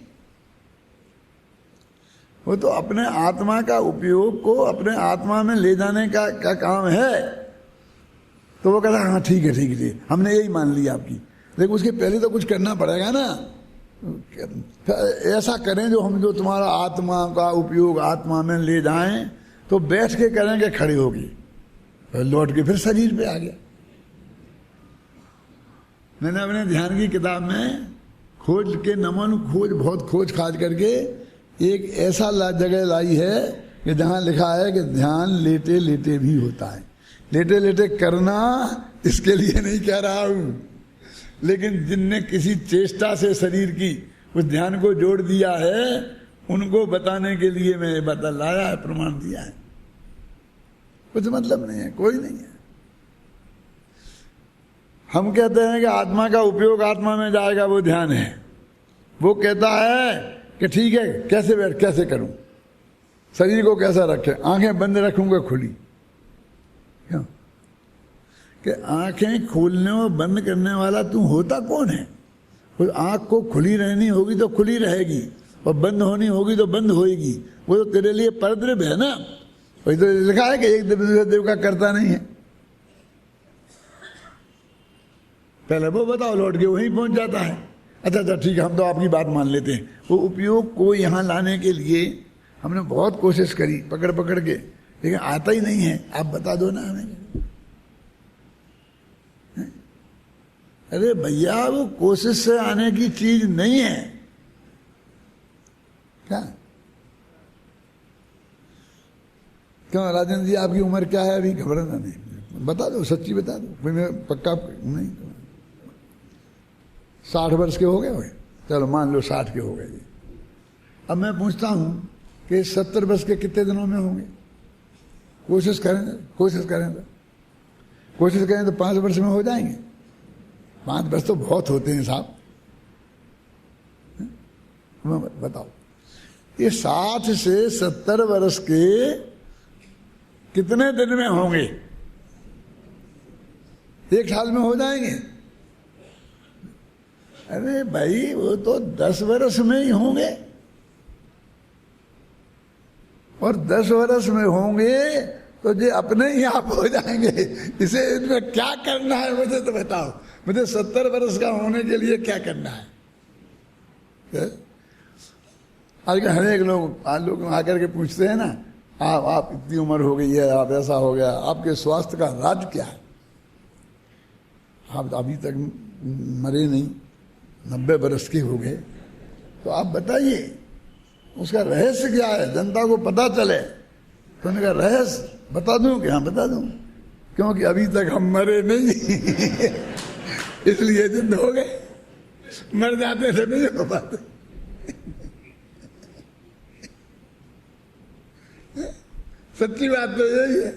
वो तो अपने आत्मा का उपयोग को अपने आत्मा में ले जाने का काम है। तो वो कहता हाँ ठीक है ठीक है, हमने यही मान लिया आपकी, लेकिन उसके पहले तो कुछ करना पड़ेगा ना। ऐसा करें जो तुम्हारा आत्मा का उपयोग आत्मा में ले जाएं, तो बैठ के करेंगे, खड़े होगी, लौट के फिर शरीर पे आ गया। मैंने अपने ध्यान की किताब में खोज के नमन खोज बहुत खोज खाज करके एक ऐसा जगह लाई है कि जहाँ लिखा है कि ध्यान लेटे लेटे भी होता है। लेटे लेटे करना इसके लिए नहीं कह रहा हूँ, लेकिन जिनने किसी चेष्टा से शरीर की उस ध्यान को जोड़ दिया है, उनको बताने के लिए मैं बता लाया है, प्रमाण दिया है। कुछ मतलब नहीं है, कोई नहीं है। हम कहते हैं कि आत्मा का उपयोग आत्मा में जाएगा, वो ध्यान है। वो कहता है कि ठीक है, कैसे बैठ कैसे करूं, शरीर को कैसा रखे, आंखें बंद रखूंगा खुली। क्यों? कि आंखें खोलने और बंद करने वाला तू होता कौन है? उस आंख को खुली रहनी होगी तो खुली रहेगी, और बंद होनी होगी तो बंद होएगी। वो तो तेरे लिए परद्रव्य है ना। वही तो लिखा है कि एक देव दूसरे देव का करता नहीं है। पहले वो बताओ, लौट के वहीं पहुंच जाता है। अच्छा ठीक है, हम तो आपकी बात मान लेते हैं। वो उपयोग को यहाँ लाने के लिए हमने बहुत कोशिश करी, पकड़ पकड़ के, लेकिन आता ही नहीं है। आप बता दो ना हमें। अरे भैया, वो कोशिश से आने की चीज नहीं है। क्या? क्यों राजेंद्र जी, आपकी उम्र क्या है अभी? घबराना नहीं, बता दो, सच्ची बता दो। फिर मैं पक्का नहीं, 60 वर्ष के हो गए? चलो मान लो 60 के हो गए जी। अब मैं पूछता हूं कि 70 वर्ष के कितने दिनों में होंगे? कोशिश करें तो कोशिश करें तो 5 वर्ष में हो जाएंगे। 5 वर्ष तो बहुत होते हैं साहब। बताओ, ये 60 से 70 वर्ष के कितने दिन में होंगे? 1 साल में हो जाएंगे? अरे भाई वो तो 10 वर्ष में ही होंगे, और 10 वर्ष में होंगे तो ये अपने ही आप हो जाएंगे। इसे इनमें क्या करना है मुझे तो बताओ। मुझे 70 वर्ष का होने के लिए क्या करना है? आजकल हर एक लोग आकर के पूछते हैं ना, आप इतनी उम्र हो गई है, आप ऐसा हो गया, आपके स्वास्थ्य का राज क्या है? आप अभी तक मरे नहीं, 90 वर्ष के हो गए, तो आप बताइए उसका रहस्य क्या है, जनता को पता चले। तो उन्होंने कहा रहस्य बता दूं? कि हाँ बता दूं, क्योंकि अभी तक हम मरे नहीं इसलिए जिंदा हो गए, मर जाते थे नहीं हो पाते। सच्ची बात तो यही है।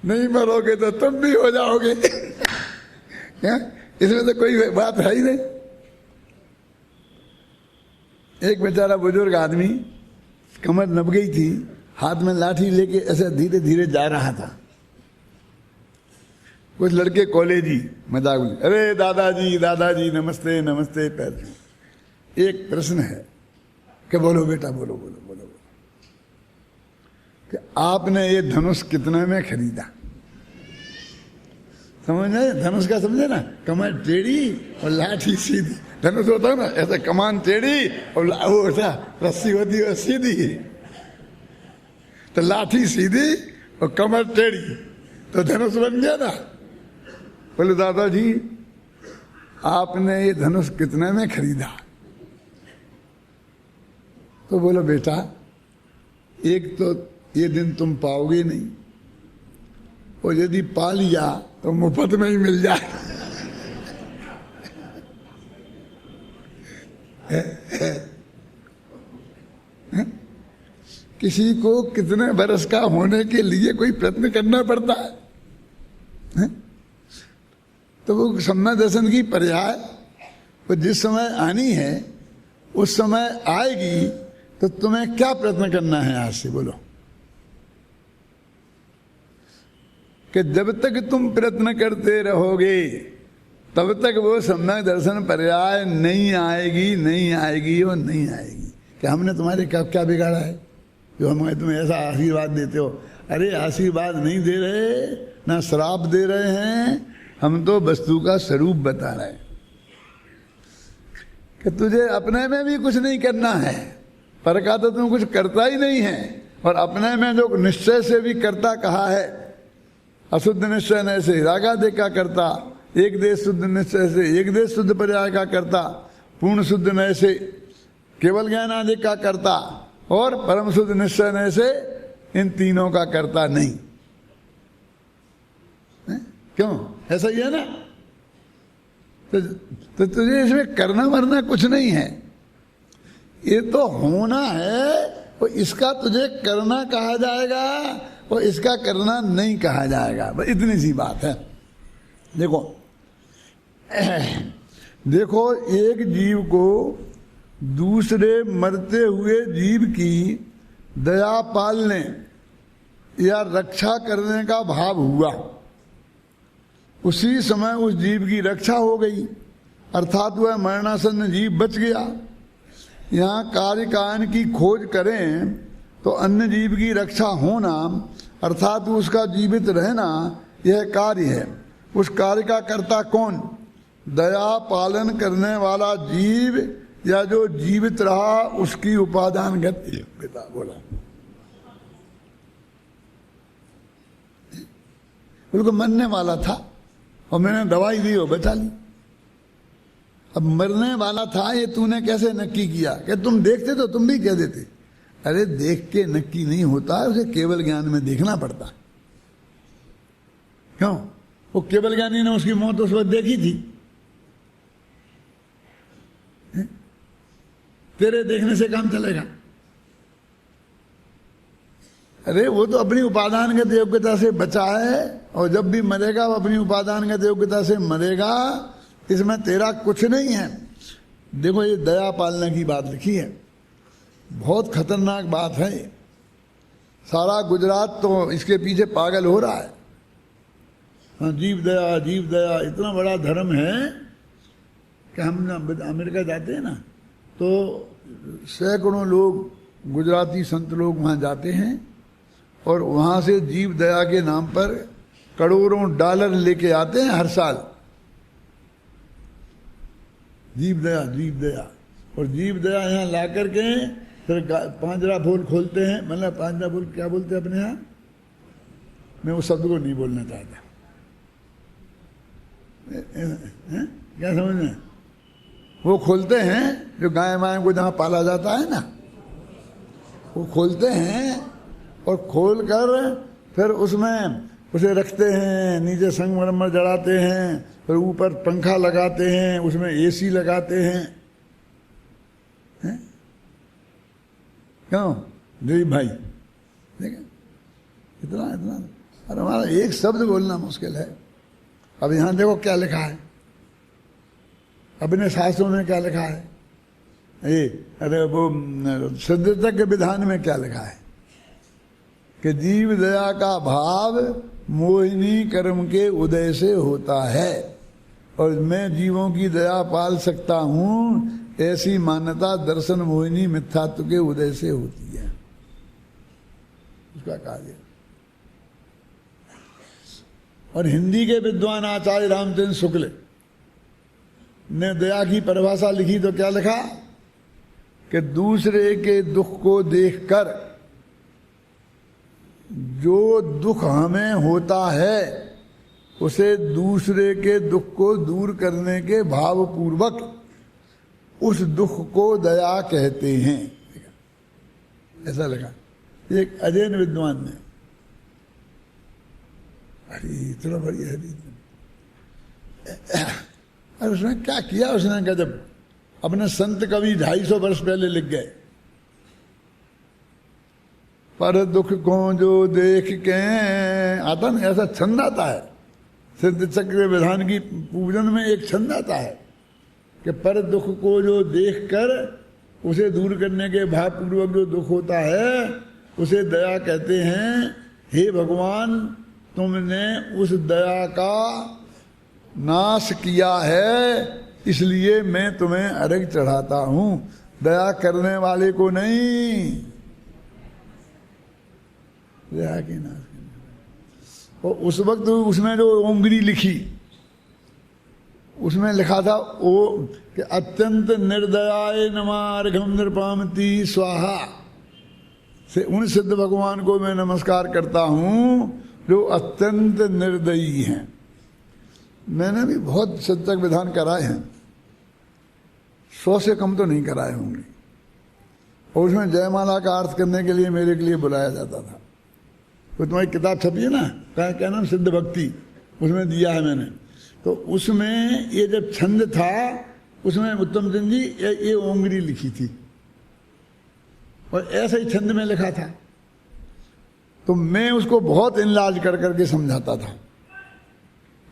नहीं मरोगे तो तुम भी हो जाओगे। इसमें तो कोई बात है ही नहीं। एक बेचारा बुजुर्ग आदमी, कमर नब गई थी, हाथ में लाठी लेके ऐसे धीरे धीरे जा रहा था। कुछ लड़के कॉलेजी मजाक में, अरे दादाजी दादाजी नमस्ते नमस्ते पैर। एक प्रश्न है कि बोलो बेटा, बोलो बोलो बोलो बोलो कि आपने ये धनुष कितने में खरीदा? समझ रहे? धनुष का समझे ना, कमर टेढ़ी और लाठी सीधी। धनुष होता है ना ऐसा, कमान टेढ़ी और वो ऐसा रस्सी होती है सीधी, तो लाठी सीधी और कमर टेढ़ी, तो धनुष बन गया ना। बोले दादाजी आपने ये धनुष कितने में खरीदा? तो बोलो बेटा, एक तो ये दिन तुम पाओगे नहीं, और यदि पा लिया तो मुफ्त में ही मिल जाए। किसी को कितने बरस का होने के लिए कोई प्रयत्न करना पड़ता है? तो वो सम्यक दर्शन की पर्याय वो जिस समय आनी है उस समय आएगी, तो तुम्हें क्या प्रयत्न करना है आज से? बोलो कि जब तक तुम प्रयत्न करते रहोगे तब तक वो सम्यक दर्शन पर्याय नहीं आएगी, नहीं आएगी और नहीं आएगी। कि हमने तुम्हारे क्या बिगाड़ा है जो हमें तुम्हें ऐसा आशीर्वाद देते हो? अरे आशीर्वाद नहीं दे रहे, ना श्राप दे रहे हैं, हम तो वस्तु का स्वरूप बता रहे हैं कि तुझे अपने में भी कुछ नहीं करना है, पर का तो तुम कुछ करता ही नहीं है, और अपने में जो निश्चय से भी करता कहा है, अशुद्ध निश्चय न से रागादि का करता, एक देश शुद्ध निश्चय से एक देश शुद्ध पर्याय का करता, पूर्ण शुद्ध नय से केवल ज्ञान आदि का करता, और परम शुद्ध निश्चय नय से इन तीनों का करता नहीं। क्यों? ऐसा ही है ना। तो तुझे इसमें करना मरना कुछ नहीं है, ये तो होना है, और इसका तुझे करना कहा जाएगा और इसका करना नहीं कहा जाएगा। बस इतनी सी बात है। देखो एक जीव को दूसरे मरते हुए जीव की दया पालने या रक्षा करने का भाव हुआ, उसी समय उस जीव की रक्षा हो गई, अर्थात वह मरणासन्न जीव बच गया। यहाँ कार्य कारण की खोज करें तो अन्य जीव की रक्षा होना अर्थात उसका जीवित रहना यह कार्य है। उस कार्य का कर्ता कौन? दया पालन करने वाला जीव या जो जीवित रहा उसकी उपादान गति। पिता बोला बिल्कुल मरने वाला था और मैंने दवाई दी और बचा ली। अब मरने वाला था ये तूने कैसे नक्की किया? कि तुम देखते तो तुम भी कह देते। अरे देख के नक्की नहीं होता, उसे केवल ज्ञान में देखना पड़ता। क्यों? वो केवल ज्ञानी ने उसकी मौत उस वक्त देखी थी। तेरे देखने से काम चलेगा? अरे वो तो अपनी उपादानगत योग्यता से बचा है, और जब भी मरेगा वो अपनी उपादानगत योग्यता से मरेगा, इसमें तेरा कुछ नहीं है। देखो ये दया पालने की बात लिखी है, बहुत खतरनाक बात है। सारा गुजरात तो इसके पीछे पागल हो रहा है। हाँ, जीव दया, जीव दया इतना बड़ा धर्म है कि हम अमेरिका जाते हैं ना, तो सैकड़ों लोग गुजराती संत लोग वहाँ जाते हैं और वहाँ से जीव दया के नाम पर करोड़ों डॉलर लेके आते हैं हर साल। जीव दया, जीव दया। और जीव दया यहाँ ला करके फिर पांजरा फूल खोलते हैं। मतलब पांजरा फूल क्या बोलते हैं अपने यहाँ, मैं उस शब्द को नहीं बोलना चाहता, क्या समझ में? वो खोलते हैं जो गाय माय को जहाँ पाला जाता है ना, वो खोलते हैं और खोल कर फिर उसमें उसे रखते हैं, नीचे संगमरमर जड़ाते हैं, फिर ऊपर पंखा लगाते हैं, उसमें एसी लगाते हैं। क्यों दिलीप भाई? देखें इतना इतना, और हमारा एक शब्द बोलना मुश्किल है। अब यहाँ देखो क्या लिखा है, अपने शास्त्रों में क्या लिखा है, ये अरे वो सिद्धता के विधान में क्या लिखा है कि जीव दया का भाव मोहिनी कर्म के उदय से होता है, और मैं जीवों की दया पाल सकता हूँ ऐसी मान्यता दर्शन मोहिनी मिथ्यात्व के उदय से होती है। उसका कार्य। और हिंदी के विद्वान आचार्य रामचंद्र शुक्ल ने दया की परिभाषा लिखी तो क्या लिखा कि दूसरे के दुख को देखकर जो दुख हमें होता है उसे दूसरे के दुख को दूर करने के भाव पूर्वक उस दुख को दया कहते हैं। ऐसा लगा एक अजैन विद्वान ने। अरे इतना बढ़िया है। और उसने क्या किया, उसने कहा जब अपने संत कवि 250 वर्ष पहले लिख गए, पर दुख को जो देख के, आता ना ऐसा छंद आता है सिद्ध चक्र विधान की पूजन में, एक छंद आता है कि पर दुख को जो देखकर उसे दूर करने के भाव पूर्वक जो दुख होता है उसे दया कहते हैं। हे भगवान, तुमने उस दया का नाश किया है, इसलिए मैं तुम्हें अर्घ चढ़ाता हूं, दया करने वाले को नहीं, दया के नाश करने। और उस वक्त उसमें जो ओंगरी लिखी, उसमें लिखा था वो कि अत्यंत निर्दयाय नमार्घम नृपामति स्वाहा, से उन सिद्ध भगवान को मैं नमस्कार करता हूं जो अत्यंत निर्दयी हैं। मैंने भी बहुत सत्संग विधान कराए हैं, 100 से कम तो नहीं कराए होंगे, और उसमें जयमाला का अर्थ करने के लिए मेरे के लिए बुलाया जाता था। तो तुम्हारी किताब छपी है ना, क्या नाम, सिद्ध भक्ति, उसमें दिया है मैंने। तो उसमें ये जब छंद था उसमें उत्तम चंद जी ये ओंगरी लिखी थी और ऐसा ही छंद में लिखा था। तो मैं उसको बहुत इलाज कर करके समझाता था।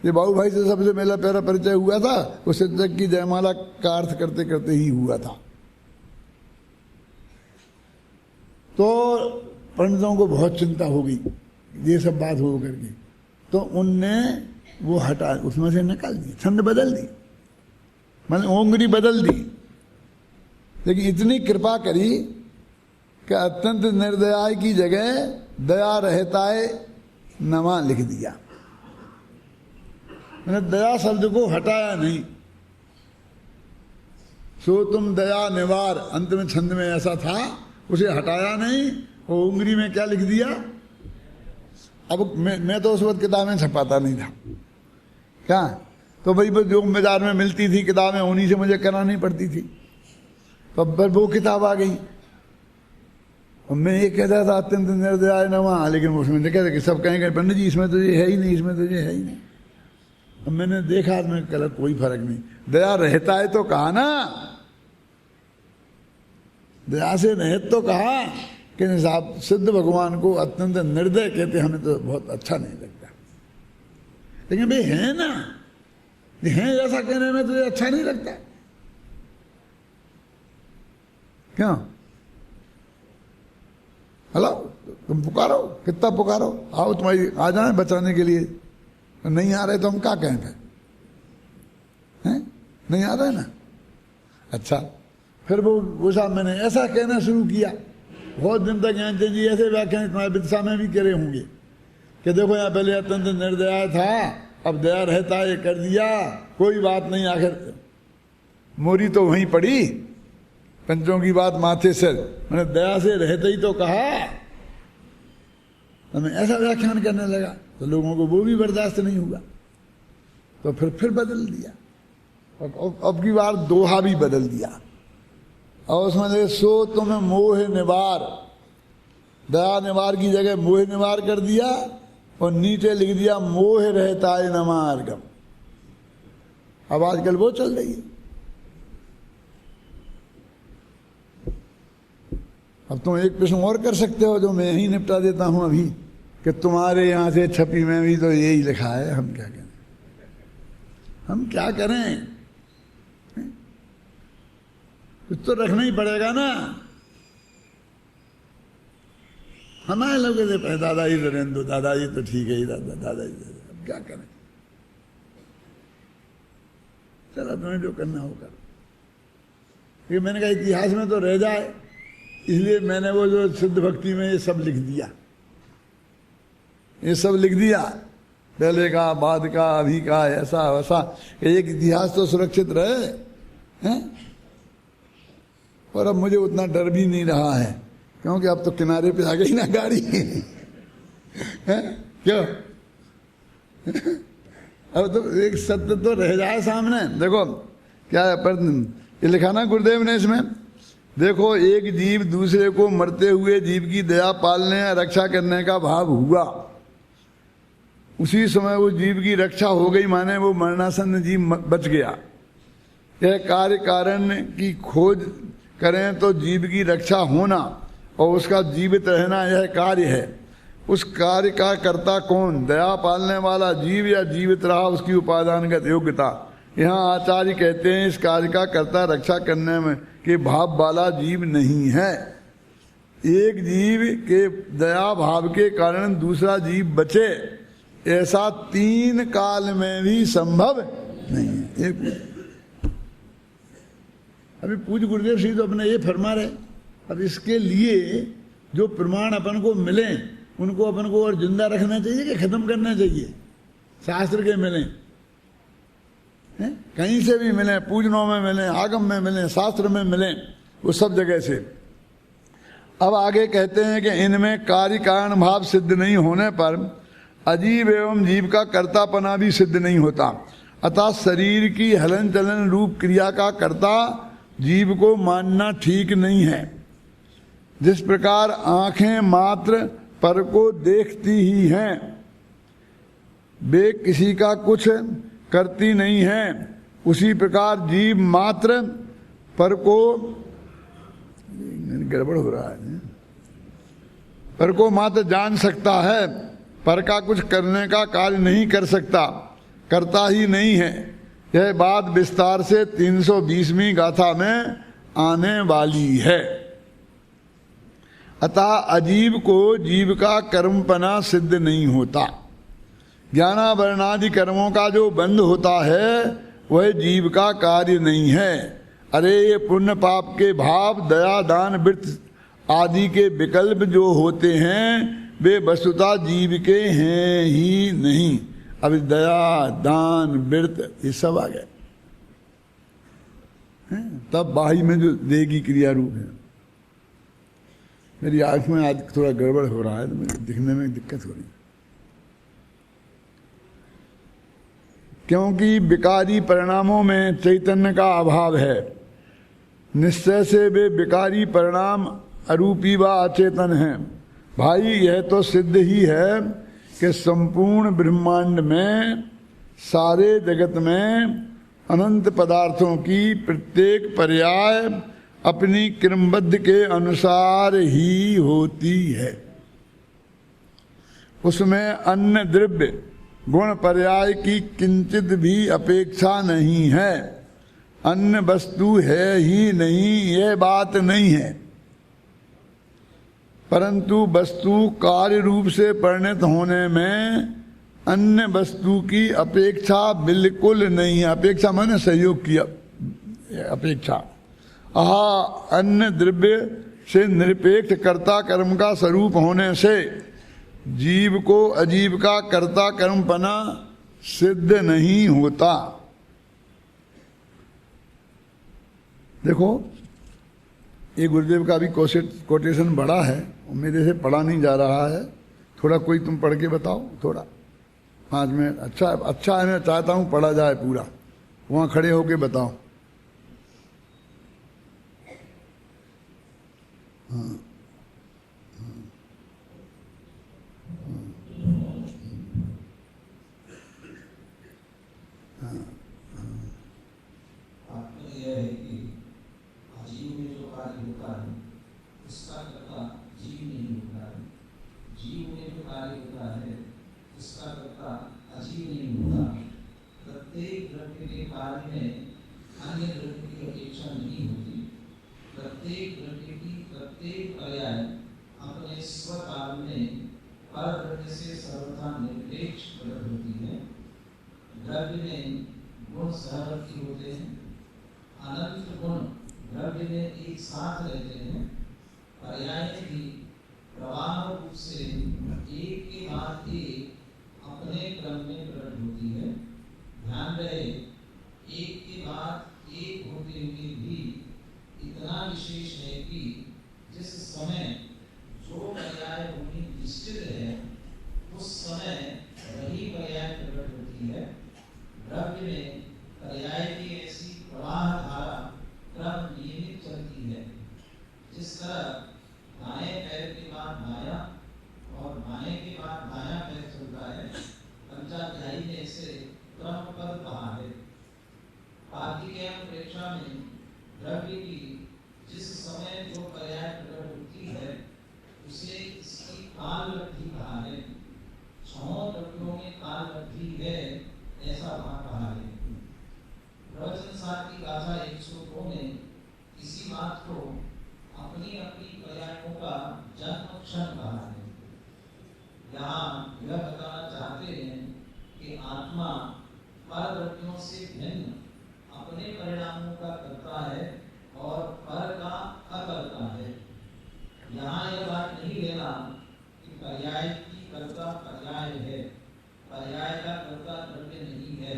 ये बाबू भाई से सबसे मेरा पहला परिचय हुआ था, वो सिद्धक की जयमाला का अर्थ करते करते ही हुआ था। तो पंडितों को बहुत चिंता हो गई ये सब बात हो करके, तो उनने वो हटा, उसमें से निकाल दी, छंद बदल दी, मतलब ओंगरी बदल दी। लेकिन इतनी कृपा करी कि अत्यंत निर्दयाय की जगह दया रहताए नमा लिख दिया। मैंने दया शब्द को हटाया नहीं। सो तुम दया निवार अंत में छंद में ऐसा था, उसे हटाया नहीं, और उंगली में क्या लिख दिया। अब मैं तो उस वक्त किताबें छपाता नहीं था, क्या तो भाई जो बाजार में मिलती थी किताबें उन्हीं से मुझे करानी पड़ती थी। तो अब वो किताब आ गई और मैं ये कहता था अत्यंत निर्दयाय नमा, लेकिन उसमें देखा था कि सब कहेंगे पंडित जी इसमें तो ये है ही नहीं, इसमें तो ये है ही नहीं। अब मैंने देखा, मैं कहा कोई फर्क नहीं, दया रहता है तो कहा ना, दया से रहित तो कहा कि साहब सिद्ध भगवान को अत्यंत निर्दय कहते, हमें तो बहुत अच्छा नहीं लगता। लेकिन भाई है ना, हैं ऐसा कहने में तुझे अच्छा नहीं लगता क्यों? हेलो, तुम पुकारो, कितना पुकारो, आओ तुम्हारी आ जाए बचाने के लिए। नहीं आ रहे तो हम क्या कहें फिर? हैं? नहीं आ रहे ना, अच्छा। फिर वो साहब मैंने ऐसा कहना शुरू किया, बहुत दिन तक ज्ञानचंद जी ऐसे व्याख्यान तुम्हारे विदिशा में भी करे होंगे कि देखो यहाँ पहले अत्यंत निर्दया था, अब दया रहता है कर दिया, कोई बात नहीं, आखिर मोरी तो वहीं पड़ी, पंचों की बात माथे से, मैंने दया से रहते ही तो कहा। तो मैं ऐसा व्याख्यान करने लगा तो लोगों को वो भी बर्दाश्त नहीं हुआ, तो फिर बदल दिया, और अब की बार दोहा भी बदल दिया, और उसमें सो तुम्हें मोह निवार, दया निवार की जगह मोह निवार कर दिया, और नीचे लिख दिया मोह रहता है न मार्गम। अब आजकल वो चल रही है। अब तुम एक प्रश्न और कर सकते हो जो मैं ही निपटा देता हूं अभी, कि तुम्हारे यहां से छपी में भी तो यही लिखा है, हम क्या करें? हम क्या करें? कुछ तो रखना ही पड़ेगा ना। हमारे लोग कहते दादाजी तो रहने दो, दादाजी तो ठीक है ही, दादाजी अब क्या करें? चलो तुम्हें जो करना हो करो। ये मैंने कहा इतिहास में तो रह जाए, इसलिए मैंने वो जो सिद्ध भक्ति में ये सब लिख दिया, ये सब लिख दिया, पहले का, बाद का, अभी का, ऐसा वैसा, एक इतिहास तो सुरक्षित रहे हैं। और अब मुझे उतना डर भी नहीं रहा है, क्योंकि अब तो किनारे पे आ गई ना गाड़ी है क्यों? अब तो एक सत्य तो रह जाए सामने। देखो क्या है, पर ये लिखा ना गुरुदेव ने इसमें, देखो एक जीव दूसरे को मरते हुए जीव की दया पालने या रक्षा करने का भाव हुआ, उसी समय वो जीव की रक्षा हो गई, माने वो मरणासन्न जीव बच गया। यह कार्य कारण की खोज करें तो जीव की रक्षा होना और उसका जीवित रहना यह कार्य है। उस कार्य का कर्ता कौन? दया पालने वाला जीव या जीवित रहा उसकी उपादानगत योग्यता। यहाँ आचार्य कहते हैं इस कार्य का कर्ता रक्षा करने में के भाव वाला जीव नहीं है। एक जीव के दया भाव के कारण दूसरा जीव बचे, ऐसा तीन काल में भी संभव नहीं है। अभी पूज्य गुरुदेव श्री तो अपने ये फरमा रहे, अब इसके लिए जो प्रमाण अपन को मिले उनको अपन को और जिंदा रखना चाहिए कि खत्म करना चाहिए? शास्त्र के मिले, कहीं से भी मिले, पूजनों में मिले, आगम में मिले, शास्त्र में मिले, वो सब जगह से। अब आगे कहते हैं कि इनमें कार्य कारण भाव सिद्ध नहीं होने पर अजीव एवं जीव का कर्तापना भी सिद्ध नहीं होता। अतः शरीर की हलन चलन रूप क्रिया का कर्ता जीव को मानना ठीक नहीं है। जिस प्रकार आंखें मात्र पर को देखती ही हैं, वे किसी का कुछ करती नहीं हैं, उसी प्रकार जीव मात्र पर को, गड़बड़ हो रहा है, पर को मात्र जान सकता है, पर का कुछ करने का कार्य नहीं कर सकता, करता ही नहीं है। यह बात विस्तार से 320वीं गाथा में आने वाली है। अतः अजीव को जीव का कर्मपना सिद्ध नहीं होता। ज्ञानावरणादि कर्मों का जो बंध होता है वह जीव का कार्य नहीं है। अरे ये पुण्य पाप के भाव, दया दान वृत्त आदि के विकल्प जो होते हैं वे वस्तुतः जीव के हैं ही नहीं। अब दया दान वृत्त ये सब आ गए, तब बाही में जो देह की क्रिया रूप है। मेरी आंख में आज थोड़ा गड़बड़ हो रहा है तो मुझे दिखने में दिक्कत हो रही है, क्योंकि विकारी परिणामों में चैतन्य का अभाव है। निश्चय से वे विकारी परिणाम अरूपी व अचेतन हैं। भाई यह तो सिद्ध ही है कि संपूर्ण ब्रह्मांड में, सारे जगत में अनंत पदार्थों की प्रत्येक पर्याय अपनी क्रमबद्ध के अनुसार ही होती है। उसमें अन्य द्रव्य गुण पर्याय की किंचित भी अपेक्षा नहीं है। अन्य वस्तु है ही नहीं, यह बात नहीं है, परंतु वस्तु कार्य रूप से परिणत होने में अन्य वस्तु की अपेक्षा बिल्कुल नहीं है। अपेक्षा माने सहयोग की अपेक्षा। अन्य द्रव्य से निरपेक्ष कर्ता कर्म का स्वरूप होने से जीव को अजीव का कर्ता कर्मपना सिद्ध नहीं होता। देखो, ये गुरुदेव का भी कोटेशन बड़ा है, मेरे से पढ़ा नहीं जा रहा है। थोड़ा कोई तुम पढ़ के बताओ, थोड़ा 5 मिनट। अच्छा है, मैं चाहता हूँ पढ़ा जाए पूरा। वहाँ खड़े होके बताओ। हाँ, यह है कि अजीव में जो कार्य होता है उसका कर्ता जीव नहीं होता है। जीव में जो कार्य होता है उसका कर्ता अजीव नहीं होता। प्रत्येक द्रव्य के कार्य में अन्य द्रव्य की अपेक्षा नहीं होती। प्रत्येक द्रव्य की प्रत्येक पर्याय अपने स्वकाल में पर द्रव्य से सर्वथा निरपेक्ष प्रकट होती है। द्रव्य में गुण सहवर्ती होते हैं। अनंत गुण द्रव्य में एक साथ रहते हैं। पर्याय भी प्रवाह रूप से एक के बाद एक अपने क्रम में प्रकट होती है। ध्यान रहे, एक के बाद एक होते हुए भी इतना विशेष है कि जिस समय जो पर्याय होनी निश्चित है उस समय वही पर्याय प्रकट होती है। द्रव्य में पर्याय की ऐसी प्रवाह धारा क्रम नियमित चलती है। जिस तरह दाएं पैर के बाद बायां और बाएं के बाद दायां पैर चलता है, पंचाध्यायी ने इसे क्रमबद्ध कहा है। कार्तिकेय प्रेक्षा में द्रव्य की जिस समय जो पर्याय प्रकट होती है उसे इसकी कालवृद्धि कहा है। 6 द्रव्यों में कालवृद्धि है, ऐसा वहां कहा है। प्रवचन सार की गाथा 102 में इसी बात को अपनी अपनी पर्यायों का जन्म क्षण कहा है। यहाँ यह बताना चाहते हैं कि आत्मा पर द्रव्यों से भिन्न अपने परिणामों का करता है और पर का अकर्ता है। यहाँ यह बात नहीं लेना कि पर्याय की कर्ता पर्याय है, पर्याय का कर्ता द्रव्य नहीं है।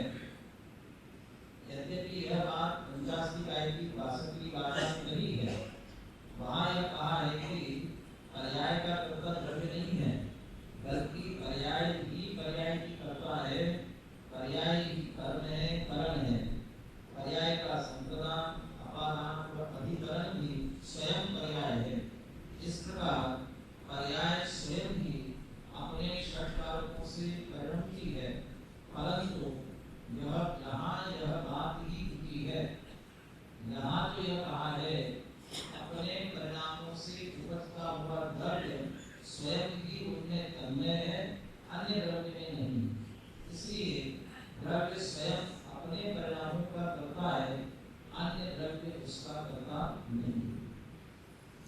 यद्यपि यह बात 85 इकाई की 62वीं गाथा में नहीं है। वहाँ यह कहा है कि पर्याय का कर्ता द्रव्य नहीं है, बल्कि पर्याय ही पर्याय की कर्ता है। पर्याय ही कर्म है, करण है। पर्याय का संप्रदान, अपादान व अधिकरण भी स्वयं पर्याय है। इस प्रकार पर्याय स्वयं ही अपने षटकारकों से परिणमती है, परंतु यह बात ही की है। यहाँ तो यह कहा है अपने परिणामों से उपजता हुआ द्रव्य स्वयं ही उनमें तन्मय है, अन्य द्रव्य में नहीं। इसलिए द्रव्य स्वयं अपने परिणामों का कर्ता है, अन्य द्रव्य उसका कर्ता नहीं।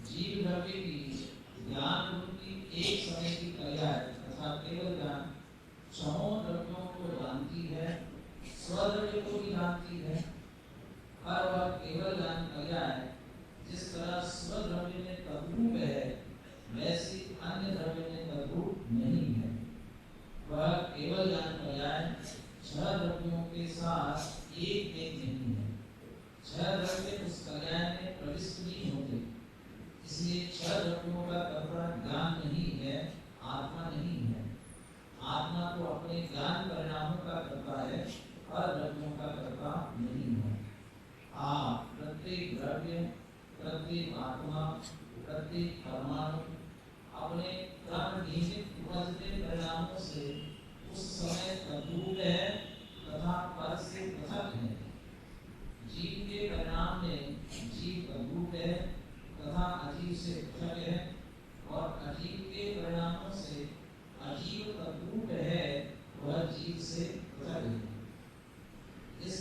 जीव द्रव्य की ज्ञान गुण की एक समय की पर्याय तथा केवल ज्ञान 6 द्रव्यों को जानती है, स्वद्रव्य को भी जानती है। पर वह केवल ज्ञान पर्याय जिस तरह स्वद्रव्य में तद्रूप है, वैसी अन्य द्रव्य में तद्रूप नहीं है। वह केवल ज्ञान पर्याय 6 द्रव्यों के साथ एक नहीं है। 6 द्रव्य उस पर्याय में प्रविष्ट नहीं होते। इसलिए 6 द्रव्यों का कर्ता ज्ञान नहीं है, आत्मा नहीं है। आत्मा तो अपने ज्ञान परिणामों का कर्ता है, पर द्रव्यों का कर्ता नहीं है। प्रत्येक द्रव्य, प्रत्येक आत्मा, प्रत्येक परमाणु अपने क्रम नियमित उपजते परिणामों से उस समय तद्रूप है तथा पर से पृथक है। जीव के परिणाम में जीव तद्रूप है,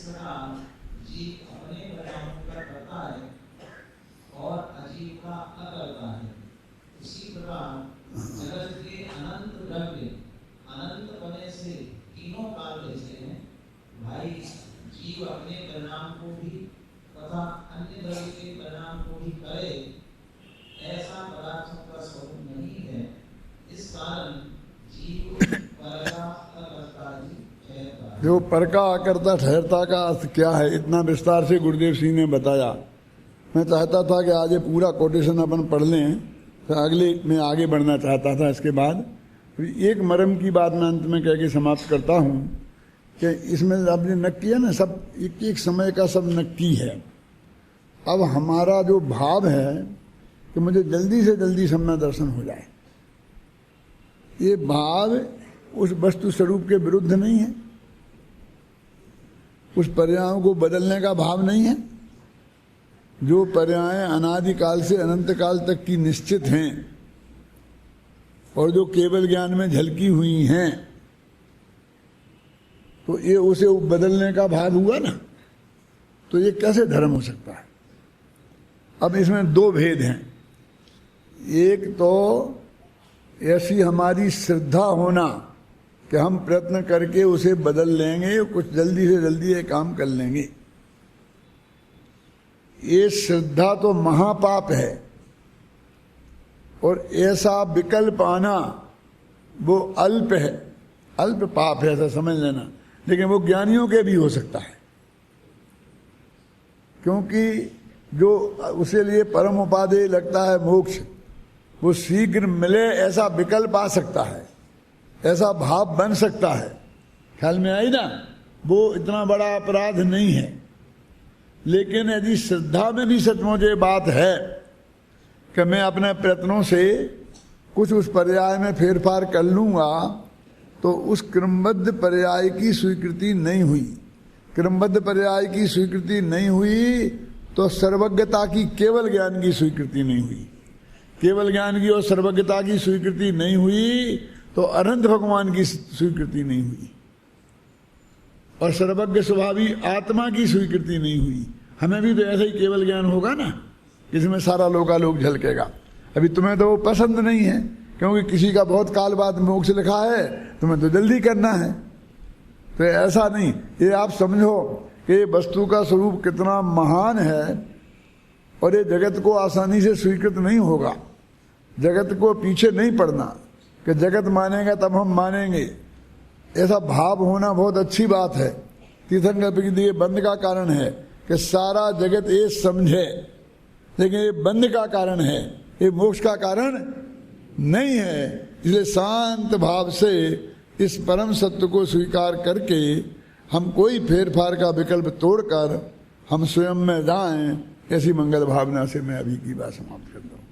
प्रकार जीव अपने परिणामों का करता है और अजीव का अकर्ता है, इसी प्रकार जगत के अनंत द्रव्य अनंत पने से तीनों काल जैसे हैं। भाई जीव अपने परिणाम को भी तथा अन्य द्रव्य के परिणाम को भी करे, ऐसा पदार्थों का स्वरूप नहीं है। इस कारण जीव पर का अकर्ता ही ठहरता है। जो पर का अकर्ता ठहरता का अर्थ क्या है, इतना विस्तार से गुरुदेव सिंह ने बताया। मैं चाहता था कि आज ये पूरा कोटेशन अपन पढ़ लें, तो अगले में आगे बढ़ना चाहता था। इसके बाद एक मर्म की बात मैं अंत में कह के समाप्त करता हूँ कि इसमें आपने नक्की है ना, सब एक एक समय का सब नक्की है। अब हमारा जो भाव है कि मुझे जल्दी से जल्दी सब में दर्शन हो जाए, ये भाव उस वस्तु स्वरूप के विरुद्ध नहीं है, उस पर्यायों को बदलने का भाव नहीं है। जो पर्याय अनादिकाल से अनंत काल तक की निश्चित हैं और जो केवल ज्ञान में झलकी हुई हैं, तो ये उसे बदलने का भाव हुआ ना, तो ये कैसे धर्म हो सकता है। अब इसमें दो भेद हैं। एक तो ऐसी हमारी श्रद्धा होना कि हम प्रयत्न करके उसे बदल लेंगे, कुछ जल्दी से जल्दी ये काम कर लेंगे, ये श्रद्धा तो महापाप है। और ऐसा विकल्प आना वो अल्प है, अल्प पाप है, ऐसा समझ लेना। लेकिन वो ज्ञानियों के भी हो सकता है, क्योंकि जो उसे लिए परम उपादेय लगता है मोक्ष, वो शीघ्र मिले ऐसा विकल्प आ सकता है, ऐसा भाव बन सकता है। ख्याल में आई ना, वो इतना बड़ा अपराध नहीं है। लेकिन यदि श्रद्धा में भी सचमुच ये बात है कि मैं अपने प्रयत्नों से कुछ उस पर्याय में फेरफार कर लूँगा, तो उस क्रमबद्ध पर्याय की स्वीकृति नहीं हुई। क्रमबद्ध पर्याय की स्वीकृति नहीं हुई तो सर्वज्ञता की, केवल ज्ञान की स्वीकृति नहीं हुई। केवल ज्ञान की और सर्वज्ञता की स्वीकृति नहीं हुई तो अनंत भगवान की स्वीकृति नहीं हुई, और सर्वज्ञ स्वभावी आत्मा की स्वीकृति नहीं हुई। हमें भी तो ऐसा ही केवल ज्ञान होगा ना, इसमें सारा लोकालोक झलकेगा। अभी तुम्हें तो वो पसंद नहीं है, क्योंकि किसी का बहुत काल बाद मोक्ष लिखा है, तुम्हें तो जल्दी करना है। तो ऐसा नहीं, ये आप समझो कि वस्तु का स्वरूप कितना महान है और ये जगत को आसानी से स्वीकृत नहीं होगा। जगत को पीछे नहीं पड़ना कि जगत मानेगा तब हम मानेंगे, ऐसा भाव होना बहुत अच्छी बात है। तीर्थंकर के लिए बंद का कारण है कि सारा जगत ये समझे, लेकिन ये बंद का कारण है, ये मोक्ष का कारण नहीं है। इसलिए शांत भाव से इस परम सत्य को स्वीकार करके हम कोई फेरफार का विकल्प तोड़कर हम स्वयं में जाएं, ऐसी मंगल भावना से मैं अभी की बात समाप्त कर दूं।